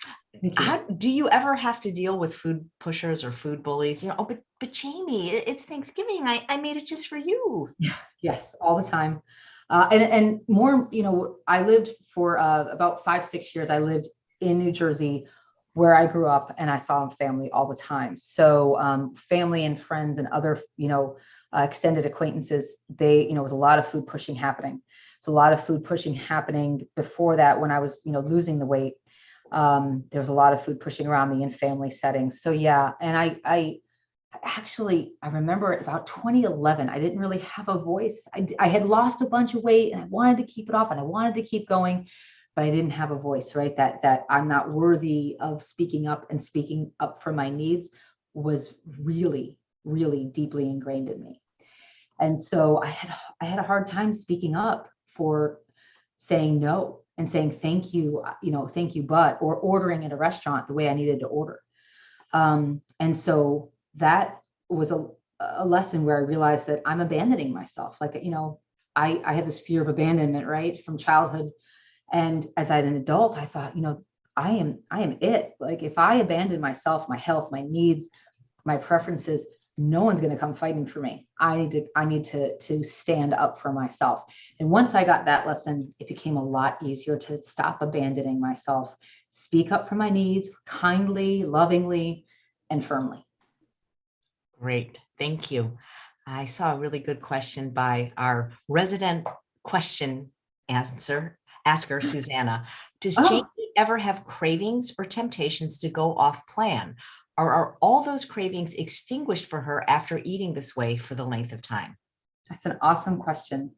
how do you ever have to deal with food pushers or food bullies? But Jamie, it's Thanksgiving. I made it just for you. Yes, all the time. And more, I lived for about 5-6 years. I lived in New Jersey, where I grew up, and I saw family all the time. So family and friends and other, extended acquaintances, it was a lot of food pushing happening. So a lot of food pushing happening before that, when I was, losing the weight. There was a lot of food pushing around me in family settings. So yeah, and I remember about 2011, I didn't really have a voice. I had lost a bunch of weight, and I wanted to keep it off, and I wanted to keep going, but I didn't have a voice, right? That I'm not worthy of speaking up, and speaking up for my needs was really, really deeply ingrained in me. And so I had a hard time speaking up, for saying no and saying thank you, thank you, but, or ordering at a restaurant the way I needed to order. And so that was a lesson where I realized that I'm abandoning myself. Like, I had this fear of abandonment, right, from childhood. And as an adult, I thought, I am it. Like, if I abandon myself, my health, my needs, my preferences, no one's going to come fighting for me. I need to stand up for myself. And once I got that lesson, it became a lot easier to stop abandoning myself, speak up for my needs kindly, lovingly, and firmly. Great. Thank you. I saw a really good question by our resident question asker, Susanna. Does Jamie ever have cravings or temptations to go off plan? Or are all those cravings extinguished for her after eating this way for the length of time? That's an awesome question.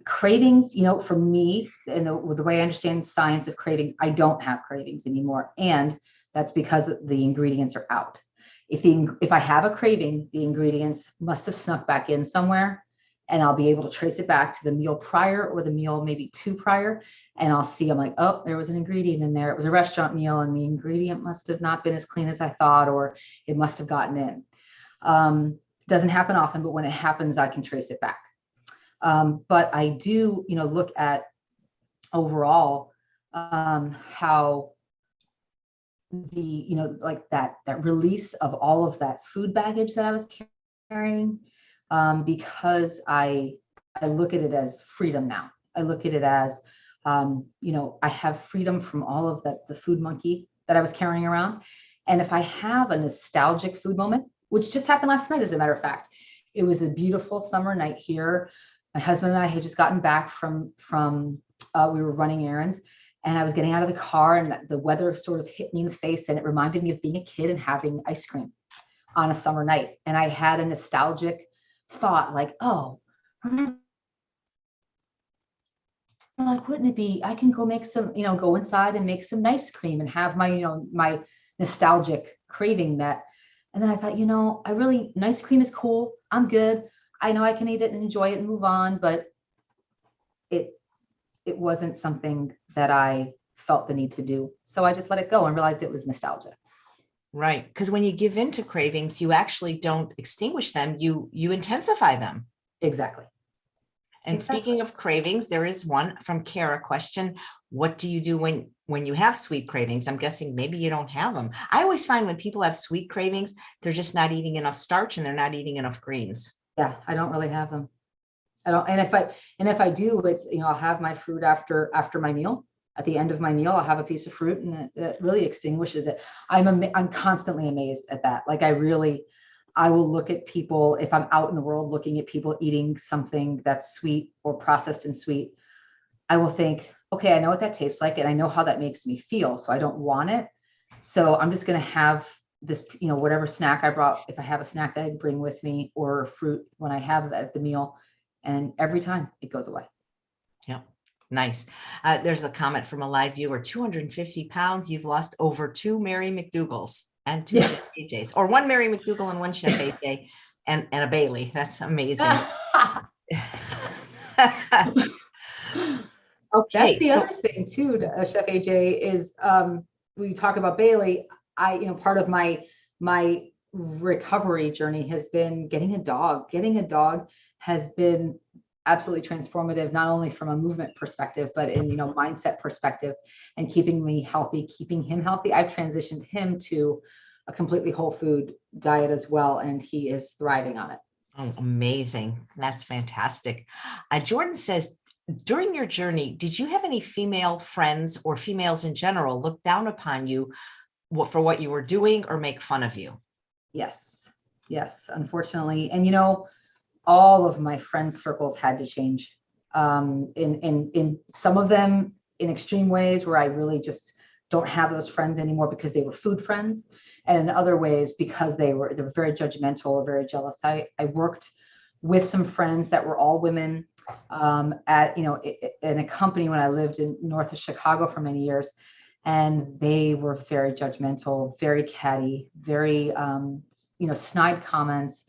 Cravings, for me, and the way I understand science of cravings, I don't have cravings anymore. And that's because the ingredients are out. If I have a craving, the ingredients must have snuck back in somewhere, and I'll be able to trace it back to the meal prior, or the meal maybe two prior. And I'll see, I'm like, oh, there was an ingredient in there. It was a restaurant meal, and the ingredient must have not been as clean as I thought, or it must have gotten in. Doesn't happen often, but when it happens, I can trace it back. But I do, look at overall how the, like that release of all of that food baggage that I was carrying, because I look at it as freedom now. I look at it as, I have freedom from all of the food monkey that I was carrying around. And if I have a nostalgic food moment, which just happened last night, as a matter of fact, it was a beautiful summer night here. My husband and I had just gotten back from we were running errands, and I was getting out of the car, and the weather sort of hit me in the face, and it reminded me of being a kid and having ice cream on a summer night. And I had a nostalgic thought, like, oh, like, wouldn't it be, I can go make some, go inside and make some nice cream and have my, my nostalgic craving met. And then I thought, nice cream is cool. I'm good. I know I can eat it and enjoy it and move on, but it wasn't something that I felt the need to do. So I just let it go and realized it was nostalgia. Right. Because when you give in to cravings, you actually don't extinguish them. You intensify them. Exactly. And speaking of cravings, there is one from Kara question. what do you do when you have sweet cravings? I'm guessing maybe you don't have them. I always find when people have sweet cravings, they're just not eating enough starch and they're not eating enough greens. Yeah, I don't really have them. I don't, and if I do, it's, I'll have my fruit after my meal. At the end of my meal, I'll have a piece of fruit, and it really extinguishes it. I'm constantly amazed at that. Like I will look at people, if I'm out in the world looking at people eating something that's sweet or processed and sweet, I will think, okay, I know what that tastes like, and I know how that makes me feel. So I don't want it. So I'm just going to have this, whatever snack I brought, if I have a snack that I bring with me, or fruit when I have that at the meal, and every time it goes away. Yeah. Nice. There's a comment from a live viewer, 250 pounds. You've lost over 2 Mary McDougalls and 2 Chef AJs, or 1 Mary McDougal and 1 Chef AJ and a Bailey. That's amazing. Okay. That's the other thing too, Chef AJ, is we talk about Bailey. Part of my recovery journey has been getting a dog. Getting a dog has been absolutely transformative, not only from a movement perspective, but in, mindset perspective, and keeping me healthy, keeping him healthy. I've transitioned him to a completely whole food diet as well, and he is thriving on it. Oh, amazing. That's fantastic. Jordan says, during your journey, did you have any female friends or females in general look down upon you for what you were doing or make fun of you? Yes, unfortunately. And, all of my friend circles had to change. In some of them in extreme ways where I really just don't have those friends anymore because they were food friends, and in other ways because they were very judgmental or very jealous. I worked with some friends that were all women at in a company when I lived in north of Chicago for many years, and they were very judgmental, very catty, very snide comments,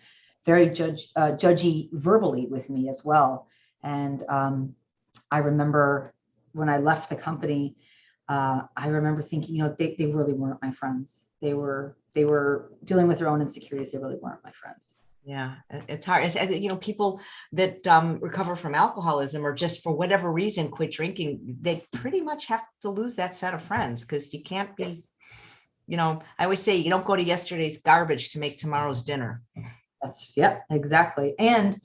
very judgy verbally with me as well. And I remember when I left the company, I remember thinking, they really weren't my friends. They were dealing with their own insecurities. They really weren't my friends. Yeah, it's hard. People that recover from alcoholism or just for whatever reason quit drinking, they pretty much have to lose that set of friends, because you can't be, I always say you don't go to yesterday's garbage to make tomorrow's dinner. Exactly. And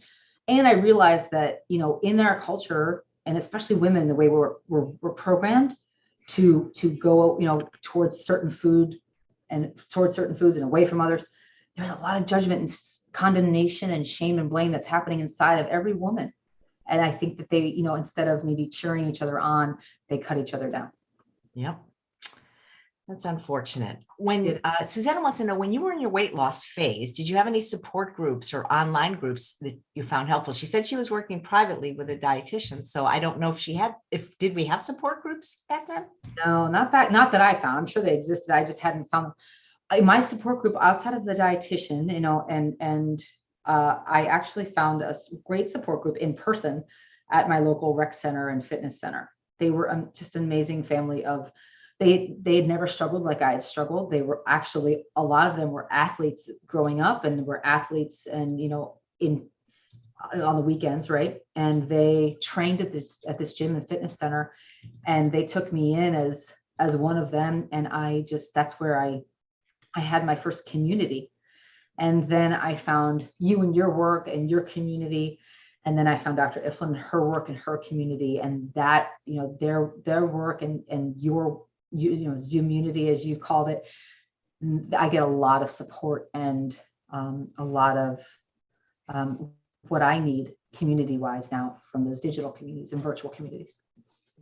I realized that, in our culture, and especially women, the way we're programmed to go, towards certain food and towards certain foods and away from others, there's a lot of judgment and condemnation and shame and blame that's happening inside of every woman. And I think that they, instead of maybe cheering each other on, they cut each other down. Yep. That's unfortunate. When Susanna wants to know, when you were in your weight loss phase, did you have any support groups or online groups that you found helpful? She said she was working privately with a dietitian, so I don't know if did we have support groups back then? No, not that I found. I'm sure they existed. I just hadn't found them. My support group outside of the dietitian, and I actually found a great support group in person at my local rec center and fitness center. They were just an amazing family of. They had never struggled like I had struggled. They were actually, a lot of them were athletes growing up, and were athletes, and on the weekends, right? And they trained at this gym and fitness center, and they took me in as one of them, and that's where I had my first community. And then I found you and your work and your community. And then I found Dr. Ifland, her work and her community, and that, their work and your Zoommunity, as you called it. I get a lot of support and a lot of what I need community-wise now from those digital communities and virtual communities.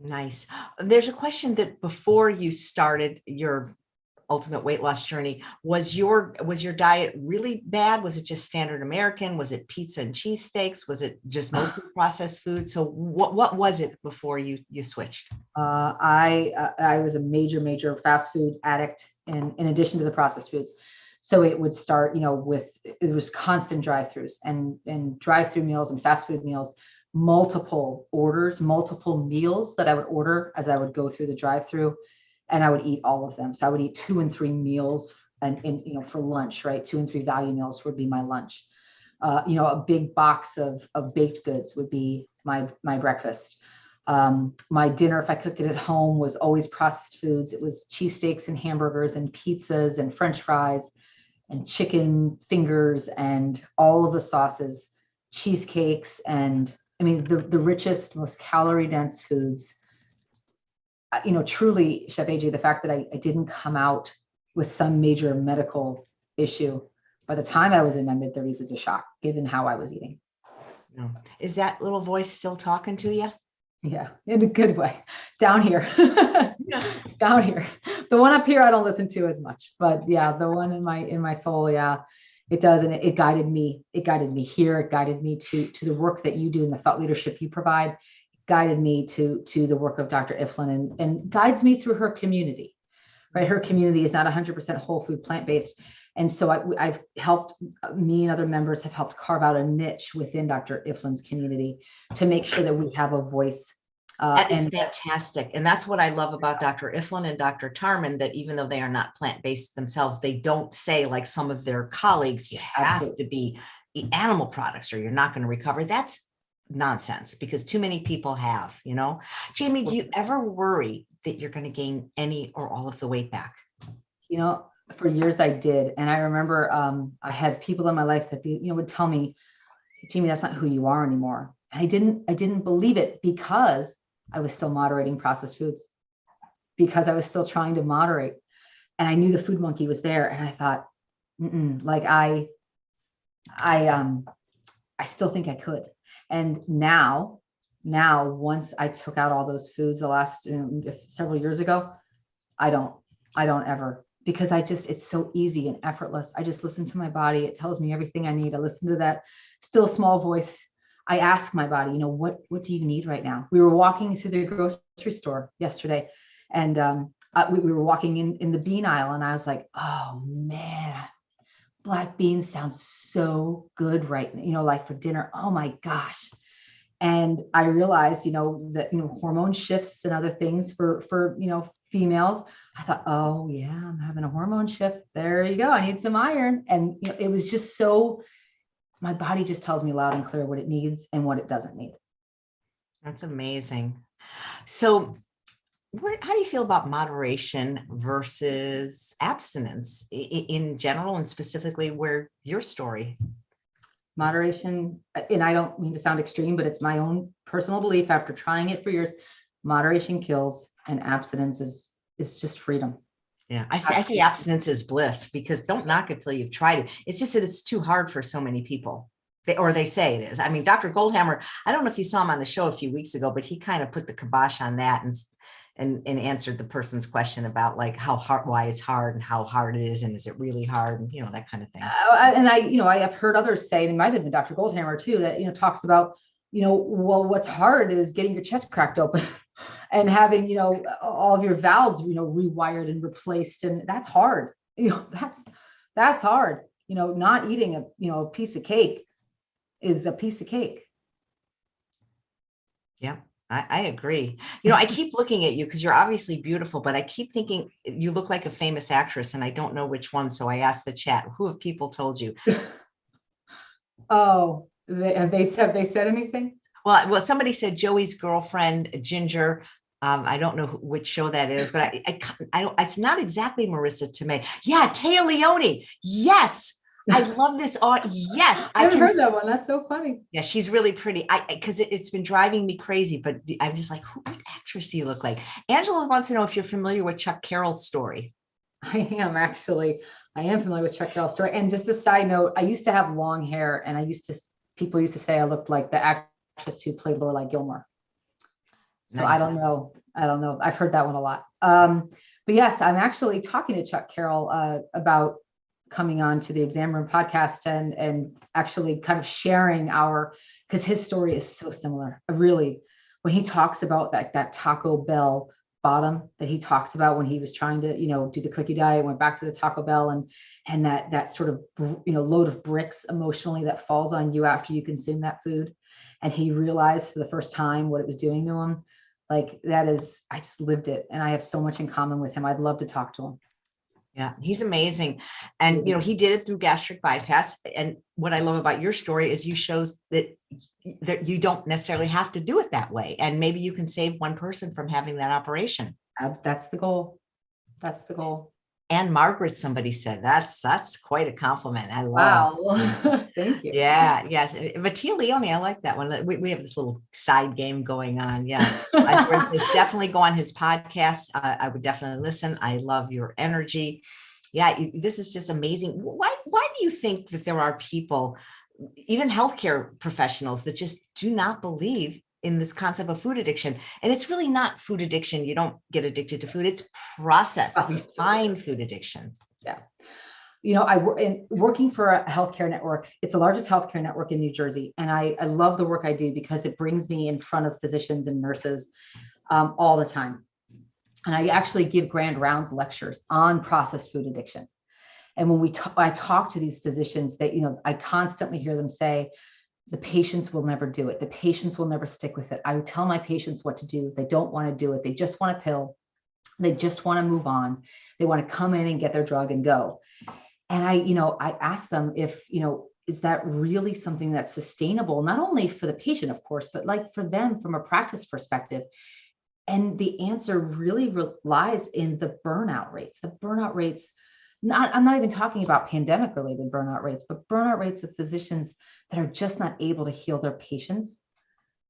Nice. There's a question that before you started your ultimate weight loss journey, was your diet really bad? Was it just standard American? Was it pizza and cheesesteaks? Was it just mostly processed food? So what was it before you switched? I was a major fast food addict, in addition to the processed foods. So it would start, it was constant drive-throughs and drive-through meals and fast food meals, multiple orders, multiple meals that I would order as I would go through the drive-through. And I would eat all of them. So I would eat 2 and 3 meals, and for lunch, right? 2 and 3 value meals would be my lunch. A big box of baked goods would be my breakfast. My dinner, if I cooked it at home, was always processed foods. It was cheesesteaks and hamburgers and pizzas and French fries and chicken fingers and all of the sauces, cheesecakes, and I mean, the richest, most calorie dense foods. Truly, Chef AJ, the fact that I didn't come out with some major medical issue by the time I was in my mid 30s is a shock, given how I was eating. No. Is that little voice still talking to you? Yeah, in a good way. Down here. Yeah. Down here. The one up here I don't listen to as much, but yeah, the one in my soul, yeah, it does. And it guided me. It guided me here. It guided me to the work that you do and the thought leadership you provide. It guided me to the work of Dr. Ifland and guides me through her community. Right. Her community is not 100% whole food, plant-based. And so I've helped, me and other members have helped carve out a niche within Dr. Ifland's community to make sure that we have a voice. That is fantastic. And that's what I love about Dr. Ifland and Dr. Tarman, that even though they are not plant-based themselves, they don't say, like some of their colleagues, you have to be animal products or you're not going to recover. That's nonsense, because too many people have, Jamie, do you ever worry that you're going to gain any or all of the weight back? For years I did. And I remember I had people in my life that would tell me, Jamie, that's not who you are anymore. And I didn't believe it, because I was still moderating processed foods, because I was still trying to moderate. And I knew the food monkey was there. And I thought, like I still think I could. And now, once I took out all those foods the last several years ago, I don't ever, because it's so easy and effortless. I just listen to my body. It tells me everything I need. I listen to that still small voice. I ask my body, what do you need right now? We were walking through the grocery store yesterday, and we were walking in the bean aisle, and I was like, oh man, black beans sound so good right now, like for dinner. Oh my gosh. And I realized, that, hormone shifts and other things for females. I thought, oh yeah, I'm having a hormone shift. There you go. I need some iron. And it was just so, my body just tells me loud and clear what it needs and what it doesn't need. That's amazing. So how do you feel about moderation versus abstinence in general, and specifically where your story? Moderation, and I don't mean to sound extreme, but it's my own personal belief after trying it for years, moderation kills and abstinence is just freedom. Yeah, I say abstinence is bliss, because don't knock it till you've tried it. It's just that it's too hard for so many people. They say it is. I mean, Dr. Goldhammer, I don't know if you saw him on the show a few weeks ago, but he kind of put the kibosh on that and answered the person's question about like why it's hard and how hard it is. And is it really hard? And, that kind of thing. And I have heard others say, and it might've been Dr. Goldhammer too, that, talks about, well, what's hard is getting your chest cracked open and having, all of your valves, rewired and replaced. And that's hard. That's hard. Not eating a piece of cake is a piece of cake. Yeah, I agree. I keep looking at you because you're obviously beautiful, but I keep thinking you look like a famous actress and I don't know which one. So I asked the chat, who have people told you? Oh, have they said anything? Well, somebody said Joey's girlfriend, Ginger. I don't know which show that is, but I don't, it's not exactly Marissa Tomei. Yeah. Taya Leone. Yes. I love this art. Yes. I haven't heard that one. That's so funny. Yeah. She's really pretty. Cause it's been driving me crazy, but I'm just like, what actress do you look like? Angela wants to know if you're familiar with Chuck Carroll's story. I am familiar with Chuck Carroll's story. And just a side note, I used to have long hair, and people used to say I looked like the actress who played Lorelai Gilmore. So nice. I don't know. I've heard that one a lot. But yes, I'm actually talking to Chuck Carroll about coming on to the Exam Room podcast and actually kind of sharing because his story is so similar. Really, when he talks about that Taco Bell bottom that he talks about when he was trying to, do the cookie diet, went back to the Taco Bell and that sort of, load of bricks emotionally that falls on you after you consume that food. And he realized for the first time what it was doing to him. Like I just lived it. And I have so much in common with him. I'd love to talk to him. Yeah, he's amazing. And, he did it through gastric bypass. And what I love about your story is you shows that you don't necessarily have to do it that way. And maybe you can save one person from having that operation. That's the goal. That's the goal. And Margaret, somebody said that's quite a compliment. I love. Wow. Thank you. Yeah, yes. But Tia Leone, I like that one. We have this little side game going on. Yeah. Jordan says, definitely go on his podcast. I would definitely listen. I love your energy. Yeah, this is just amazing. Why do you think that there are people, even healthcare professionals, that just do not believe in this concept of food addiction? And it's really not food addiction. You don't get addicted to food. It's processed, refined food addictions. Yeah. Working for a healthcare network. It's the largest healthcare network in New Jersey. And I love the work I do because it brings me in front of physicians and nurses all the time. And I actually give grand rounds lectures on processed food addiction. And when I talk to these physicians, that, I constantly hear them say, the patients will never do it. The patients will never stick with it. I would tell my patients what to do. They don't want to do it. They just want a pill. They just want to move on. They want to come in and get their drug and go. And I ask them if, is that really something that's sustainable, not only for the patient, of course, but like for them from a practice perspective. And the answer really lies in the burnout rates. The burnout rates, I'm not even talking about pandemic related burnout rates, but burnout rates of physicians that are just not able to heal their patients.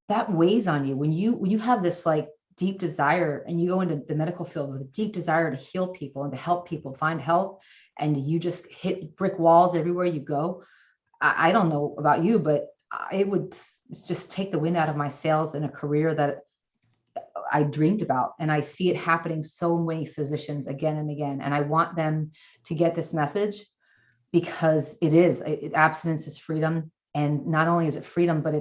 That weighs on you when you have this like deep desire, and you go into the medical field with a deep desire to heal people and to help people find health, and you just hit brick walls everywhere you go. I don't know about you, but it would just take the wind out of my sails in a career that I dreamed about. And I see it happening so many physicians again and again. And I want them to get this message, because abstinence is freedom. And not only is it freedom, but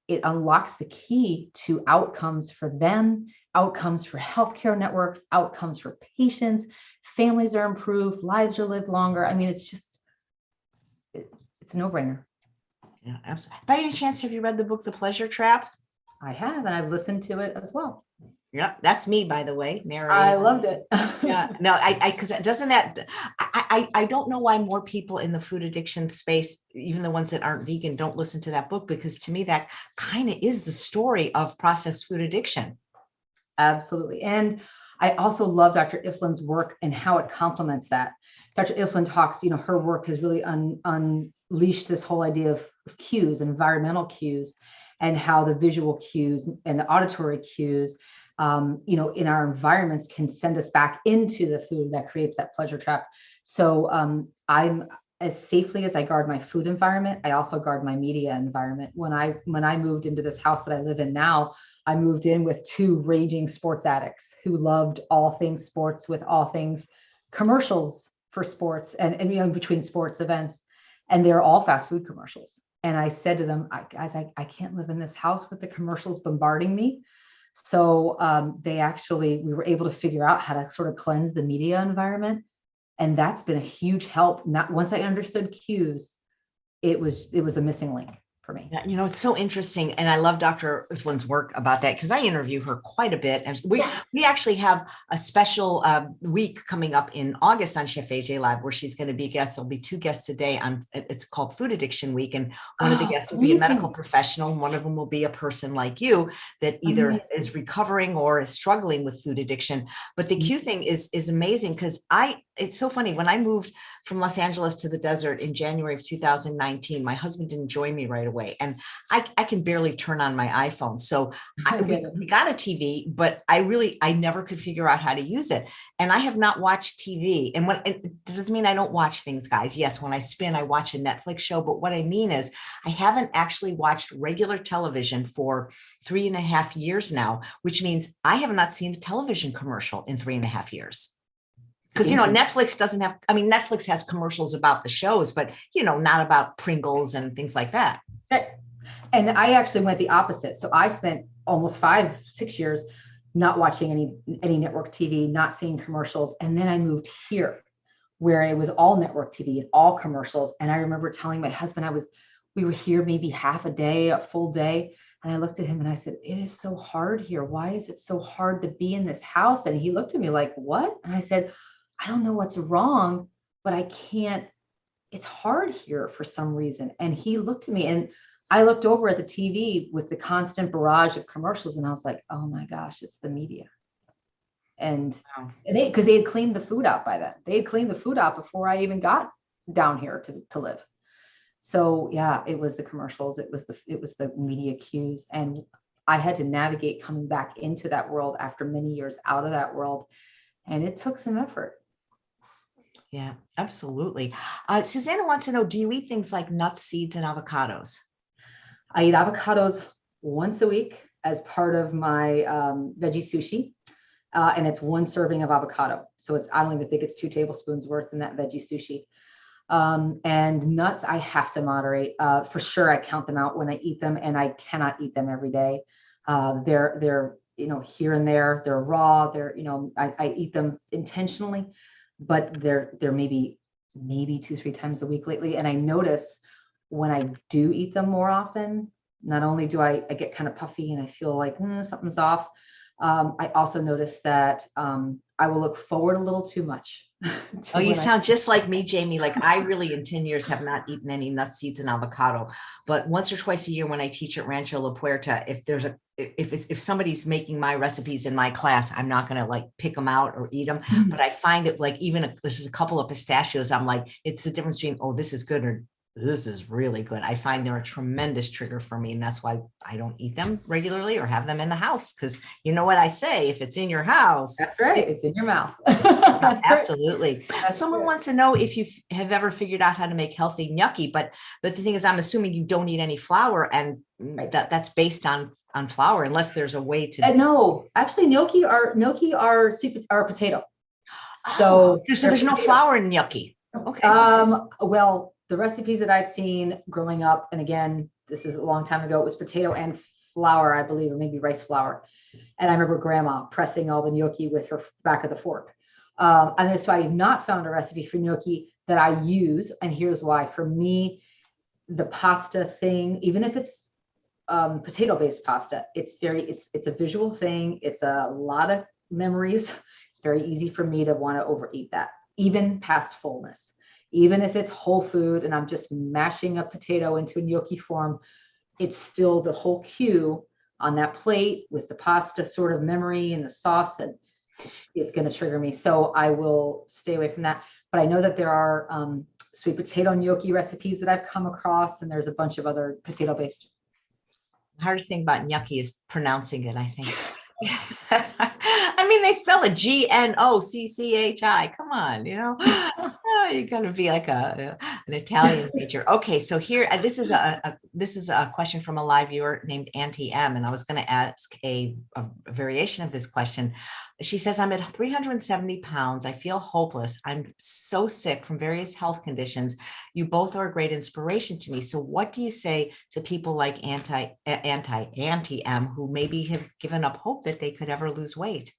it unlocks the key to outcomes for them, outcomes for healthcare networks, outcomes for patients. Families are improved, lives are lived longer. I mean, it's a no-brainer. Yeah, absolutely. By any chance, have you read the book, The Pleasure Trap? I have, and I've listened to it as well. Yep, that's me, by the way, narrating. I loved it. Yeah, no, because doesn't that, I don't know why more people in the food addiction space, even the ones that aren't vegan, don't listen to that book, because to me, that kind of is the story of processed food addiction. Absolutely. And I also love Dr. Ifland's work and how it complements that. Dr. Ifland talks, her work has really unleashed this whole idea of cues, environmental cues, and how the visual cues and the auditory cues, in our environments can send us back into the food that creates that pleasure trap. So I'm, as safely as I guard my food environment, I also guard my media environment. When I moved into this house that I live in now, I moved in with two raging sports addicts who loved all things sports, with all things commercials for sports and in between sports events. And they're all fast food commercials. And I said to them, guys, I can't live in this house with the commercials bombarding me. So we were able to figure out how to sort of cleanse the media environment. And that's been a huge help. Not once I understood cues, it was a missing link for me. Yeah, it's so interesting. And I love Dr. Ifland's work about that, because I interview her quite a bit. And we actually have a special week coming up in August on Chef AJ Live, where she's going to be a guest. There'll be two guests today it's called Food Addiction Week. And one of the guests will be a medical professional. And one of them will be a person like you that either is recovering or is struggling with food addiction. But the cue thing is amazing, because it's so funny. When I moved from Los Angeles to the desert in January of 2019, my husband didn't join me right away. And I can barely turn on my iPhone. So we got a TV, but I never could figure out how to use it. And I have not watched TV. And it doesn't mean I don't watch things, guys. Yes, when I spin, I watch a Netflix show. But what I mean is I haven't actually watched regular television for 3.5 years now, which means I have not seen a television commercial in 3.5 years. Because, Netflix doesn't have, Netflix has commercials about the shows, but, not about Pringles and things like that. And I actually went the opposite. So I spent almost 5-6 years not watching any network TV, not seeing commercials. And then I moved here where it was all network TV and all commercials. And I remember telling my husband, we were here maybe half a day, a full day. And I looked at him and I said, it is so hard here. Why is it so hard to be in this house? And he looked at me like, what? And I said, I don't know what's wrong, but I can't, it's hard here for some reason. And he looked at me, and I looked over at the TV with the constant barrage of commercials, and I was like, oh my gosh, it's the media. And Wow. because they had cleaned the food out by then. They had cleaned the food out before I even got down here to live. So yeah, it was the commercials, it was the media cues. And I had to navigate coming back into that world after many years out of that world. And it took some effort. Yeah, absolutely. Susanna wants to know, do you eat things like nuts, seeds, and avocados? I eat avocados once a week as part of my veggie sushi. And it's one serving of avocado. So I don't even think it's 2 tablespoons worth in that veggie sushi. And nuts, I have to moderate. For sure, I count them out when I eat them, and I cannot eat them every day. They're here and there. They're raw. I eat them intentionally, but they're maybe 2-3 times a week lately. And I notice when I do eat them more often, not only do I get kind of puffy and I feel like something's off. I also notice that I will look forward a little too much. Oh, you sound just like me, Jamie. Like I really in 10 years have not eaten any nuts, seeds, and avocado. But once or twice a year when I teach at Rancho La Puerta, if somebody's making my recipes in my class, I'm not going to like pick them out or eat them. But I find that like this is a couple of pistachios, I'm like, it's the difference between, oh, this is good or this is really good. I find they're a tremendous trigger for me. And that's why I don't eat them regularly or have them in the house. Because you know what I say, if it's in your house. That's right. It's in your mouth. Absolutely. Someone wants to know if you have ever figured out how to make healthy gnocchi, but the thing is, I'm assuming you don't eat any flour, and that's based on flour, unless there's a way to. No, actually gnocchi are potato. So there's no flour in gnocchi. Okay. Well, the recipes that I've seen growing up, and again, this is a long time ago, it was potato and flour, I believe, or maybe rice flour. And I remember grandma pressing all the gnocchi with her back of the fork. And so I have not found a recipe for gnocchi that I use. And here's why. For me, the pasta thing, even if it's potato-based pasta, it's a visual thing. It's a lot of memories. It's very easy for me to want to overeat that, even past fullness. Even if it's whole food and I'm just mashing a potato into a gnocchi form, it's still the whole cue on that plate with the pasta sort of memory and the sauce, and it's going to trigger me. So I will stay away from that. But I know that there are sweet potato gnocchi recipes that I've come across, and there's a bunch of other potato-based. The hardest thing about gnocchi is pronouncing it, I think. I mean, they spell it Gnocchi. Come on, you're going to be like an Italian major. Okay, so here, this is a question from a live viewer named Auntie M, and I was going to ask a variation of this question. She says, I'm at 370 pounds. I feel hopeless. I'm so sick from various health conditions. You both are a great inspiration to me. So what do you say to people like Auntie M, who maybe have given up hope that they could ever lose weight?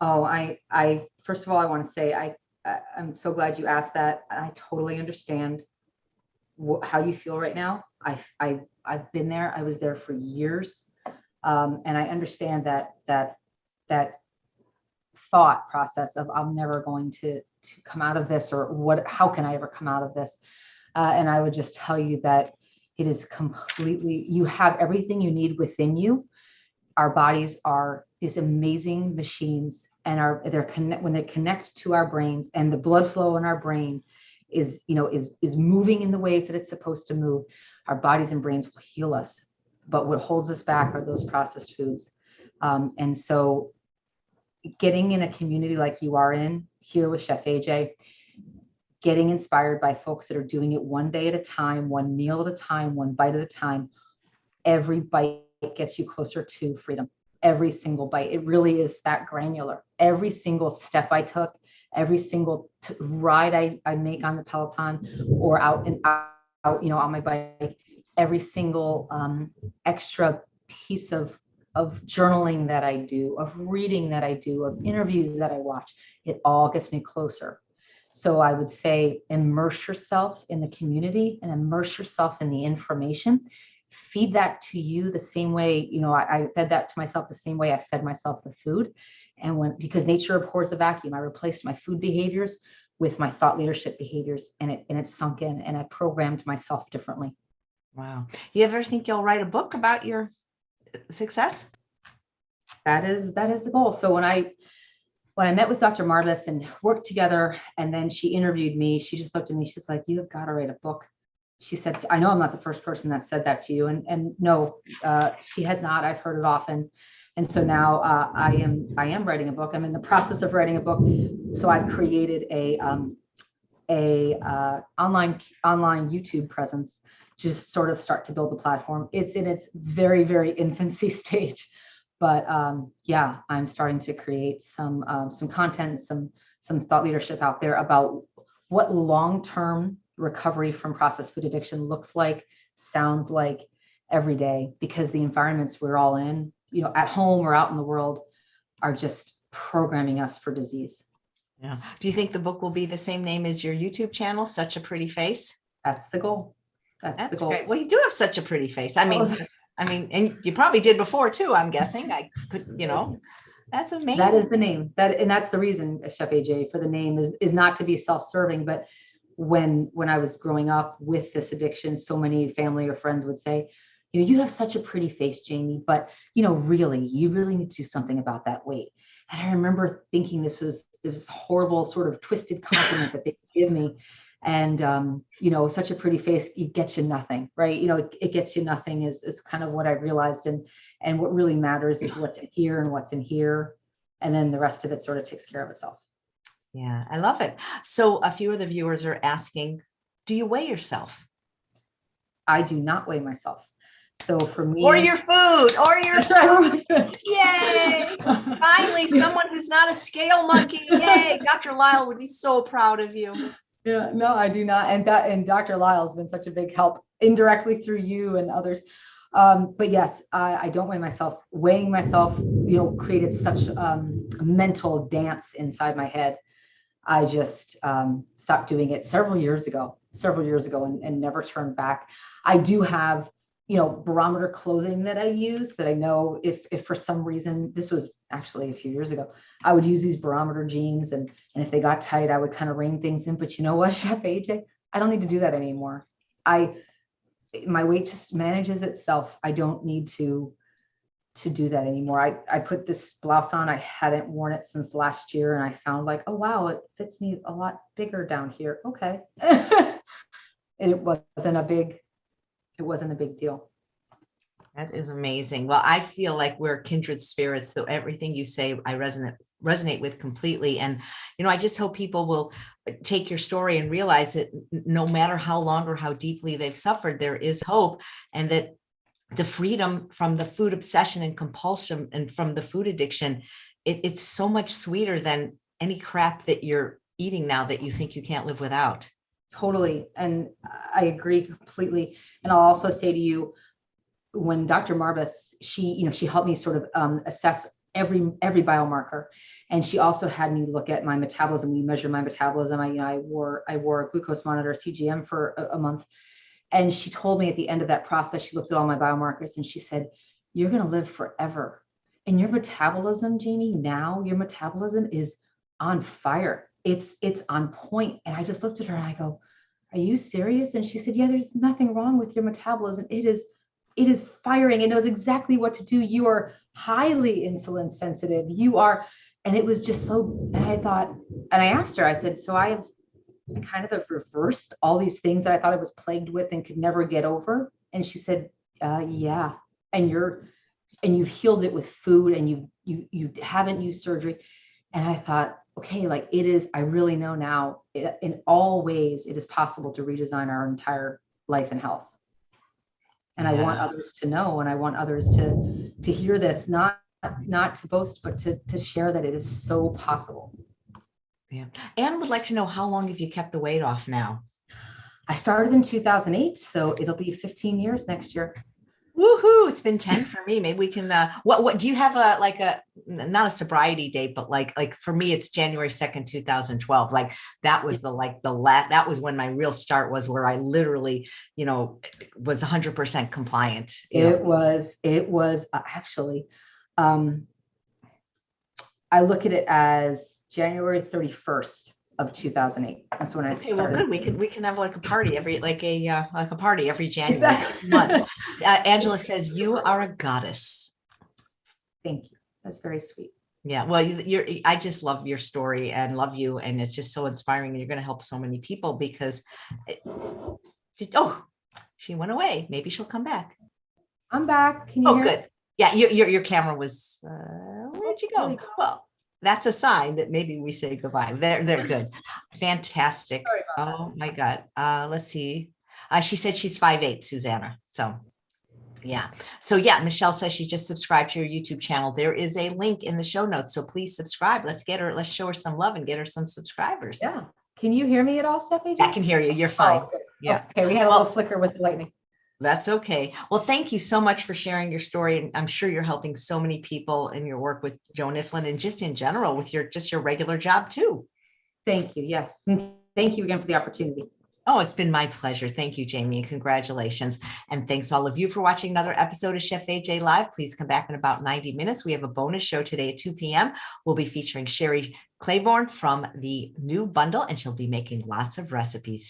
Oh, I first of all, I want to say I'm so glad you asked that. I totally understand how you feel right now. I've been there. I was there for years, and I understand that thought process of I'm never going to come out of this, or how can I ever come out of this? And I would just tell you that it is completely. You have everything you need within you. Our bodies are these amazing machines, and when they connect to our brains, and the blood flow in our brain is moving in the ways that it's supposed to move, our bodies and brains will heal us. But what holds us back are those processed foods. And so getting in a community like you are in here with Chef AJ, getting inspired by folks that are doing it one day at a time, one meal at a time, one bite at a time, every bite gets you closer to freedom. Every single bite. It really is that granular. Every single step I took, every single ride I make on the Peloton or out on my bike, every single extra piece of journaling that I do, of reading that I do, of interviews that I watch, it all gets me closer. So I would say immerse yourself in the community and immerse yourself in the information. Feed that to you the same way, I fed that to myself the same way I fed myself the food. And because nature abhors a vacuum, I replaced my food behaviors with my thought leadership behaviors, and it sunk in, and I programmed myself differently. Wow. You ever think you'll write a book about your success? That is the goal. So when I met with Dr. Marvis and worked together, and then she interviewed me, she just looked at me. She's like, "You have got to write a book." She said, "I know I'm not the first person that said that to you." And no, she has not. I've heard it often. And so now I am writing a book. I'm in the process of writing a book. So I've created a online YouTube presence to just sort of start to build the platform. It's in its very, very infancy stage. But yeah, I'm starting to create some content, some thought leadership out there about what long-term recovery from processed food addiction looks like, sounds like every day, because the environments we're all in, at home or out in the world, are just programming us for disease. Yeah. Do you think the book will be the same name as your YouTube channel, Such a Pretty Face? That's the goal. That's the goal. Great. Well, you do have such a pretty face. I mean, and you probably did before too, I'm guessing. I could, that's amazing. That is the name. And that's the reason, Chef AJ, for the name is not to be self-serving. But when I was growing up with this addiction, so many family or friends would say, "You have such a pretty face, Jamie, but really, you really need to do something about that weight." And I remember thinking this was horrible sort of twisted compliment that they could give me. And, such a pretty face, it gets you nothing, right? It gets you nothing is kind of what I realized. And what really matters is what's in here and what's in here. And then the rest of it sort of takes care of itself. Yeah, I love it. So a few of the viewers are asking, do you weigh yourself? I do not weigh myself. So for me, or your food, or your that's right. Yay! Finally, someone who's not a scale monkey. Yay! Dr. Lyle would be so proud of you. Yeah, no, I do not. And Dr. Lyle has been such a big help indirectly through you and others. But yes, I don't weigh myself. Weighing myself, created such a mental dance inside my head. I just stopped doing it several years ago and never turned back. I do have, barometer clothing that I use that I know if for some reason, this was actually a few years ago, I would use these barometer jeans and if they got tight, I would kind of rein things in. But you know what, Chef AJ, I don't need to do that anymore. My weight just manages itself. I don't need to do that anymore. I put this blouse on. I hadn't worn it since last year, and I found like, oh wow, it fits me a lot bigger down here. Okay. And it wasn't a big deal. That is amazing. Well, I feel like we're kindred spirits, though everything you say, I resonate with completely. And, I just hope people will take your story and realize that no matter how long or how deeply they've suffered, there is hope, and that the freedom from the food obsession and compulsion and from the food addiction, it's so much sweeter than any crap that you're eating now that you think you can't live without. Totally. And I agree completely. And I'll also say to you, when Dr. Marvis, she helped me sort of assess every biomarker. And she also had me look at my metabolism. We measured my metabolism. I wore a glucose monitor, CGM, for a month. And she told me at the end of that process, she looked at all my biomarkers and she said, "You're going to live forever. And your metabolism, Jamie, now your metabolism is on fire. It's on point." And I just looked at her and I go, "Are you serious?" And she said, "Yeah, there's nothing wrong with your metabolism. It is firing. It knows exactly what to do. You are highly insulin sensitive. You are." And it was just so, and I thought, and I asked her, I said, "So I kind of reversed all these things that I thought I was plagued with and could never get over?" And she said, "Yeah. And you've healed it with food, and you haven't used surgery." And I thought, okay, like I really know now, in all ways, it is possible to redesign our entire life and health. And yeah. I want others to know, and I want others to hear this, not to boast, but to share that it is so possible. Yeah. Anne would like to know, how long have you kept the weight off now? I started in 2008, so it'll be 15 years next year. Woohoo! It's been 10 for me. Maybe we can. What do you have not a sobriety date, but like for me, it's January 2nd, 2012. Like that was that was when my real start was, where I literally, was 100% compliant. It was actually. I look at it as January 31st of 2008. That's when I Okay, well, started. good. We can have like a party every party every January month. Angela says you are a goddess. Thank you. That's very sweet. Yeah, well, I just love your story and love you, and it's just so inspiring, and you're going to help so many people because she went away. Maybe she'll come back. I'm back. Can you hear? Good. Yeah, your camera was where'd you go? Well, that's a sign that maybe we say goodbye. They're good. Fantastic. Oh my God. Let's see. She said she's 5'8", Susanna. So yeah. So yeah, Michelle says she just subscribed to your YouTube channel. There is a link in the show notes. So please subscribe. Let's show her some love and get her some subscribers. Yeah. Can you hear me at all, Stephanie? I can hear you. You're fine. Oh, yeah. Okay. We had a little flicker with the lightning. That's okay. Well, thank you so much for sharing your story. And I'm sure you're helping so many people in your work with Joan Ifland and just in general with your regular job too. Thank you. Yes. And thank you again for the opportunity. Oh, it's been my pleasure. Thank you, Jamie, and congratulations. And thanks all of you for watching another episode of Chef AJ Live. Please come back in about 90 minutes. We have a bonus show today at 2 p.m. We'll be featuring Sherry Claiborne from the new bundle, and she'll be making lots of recipes.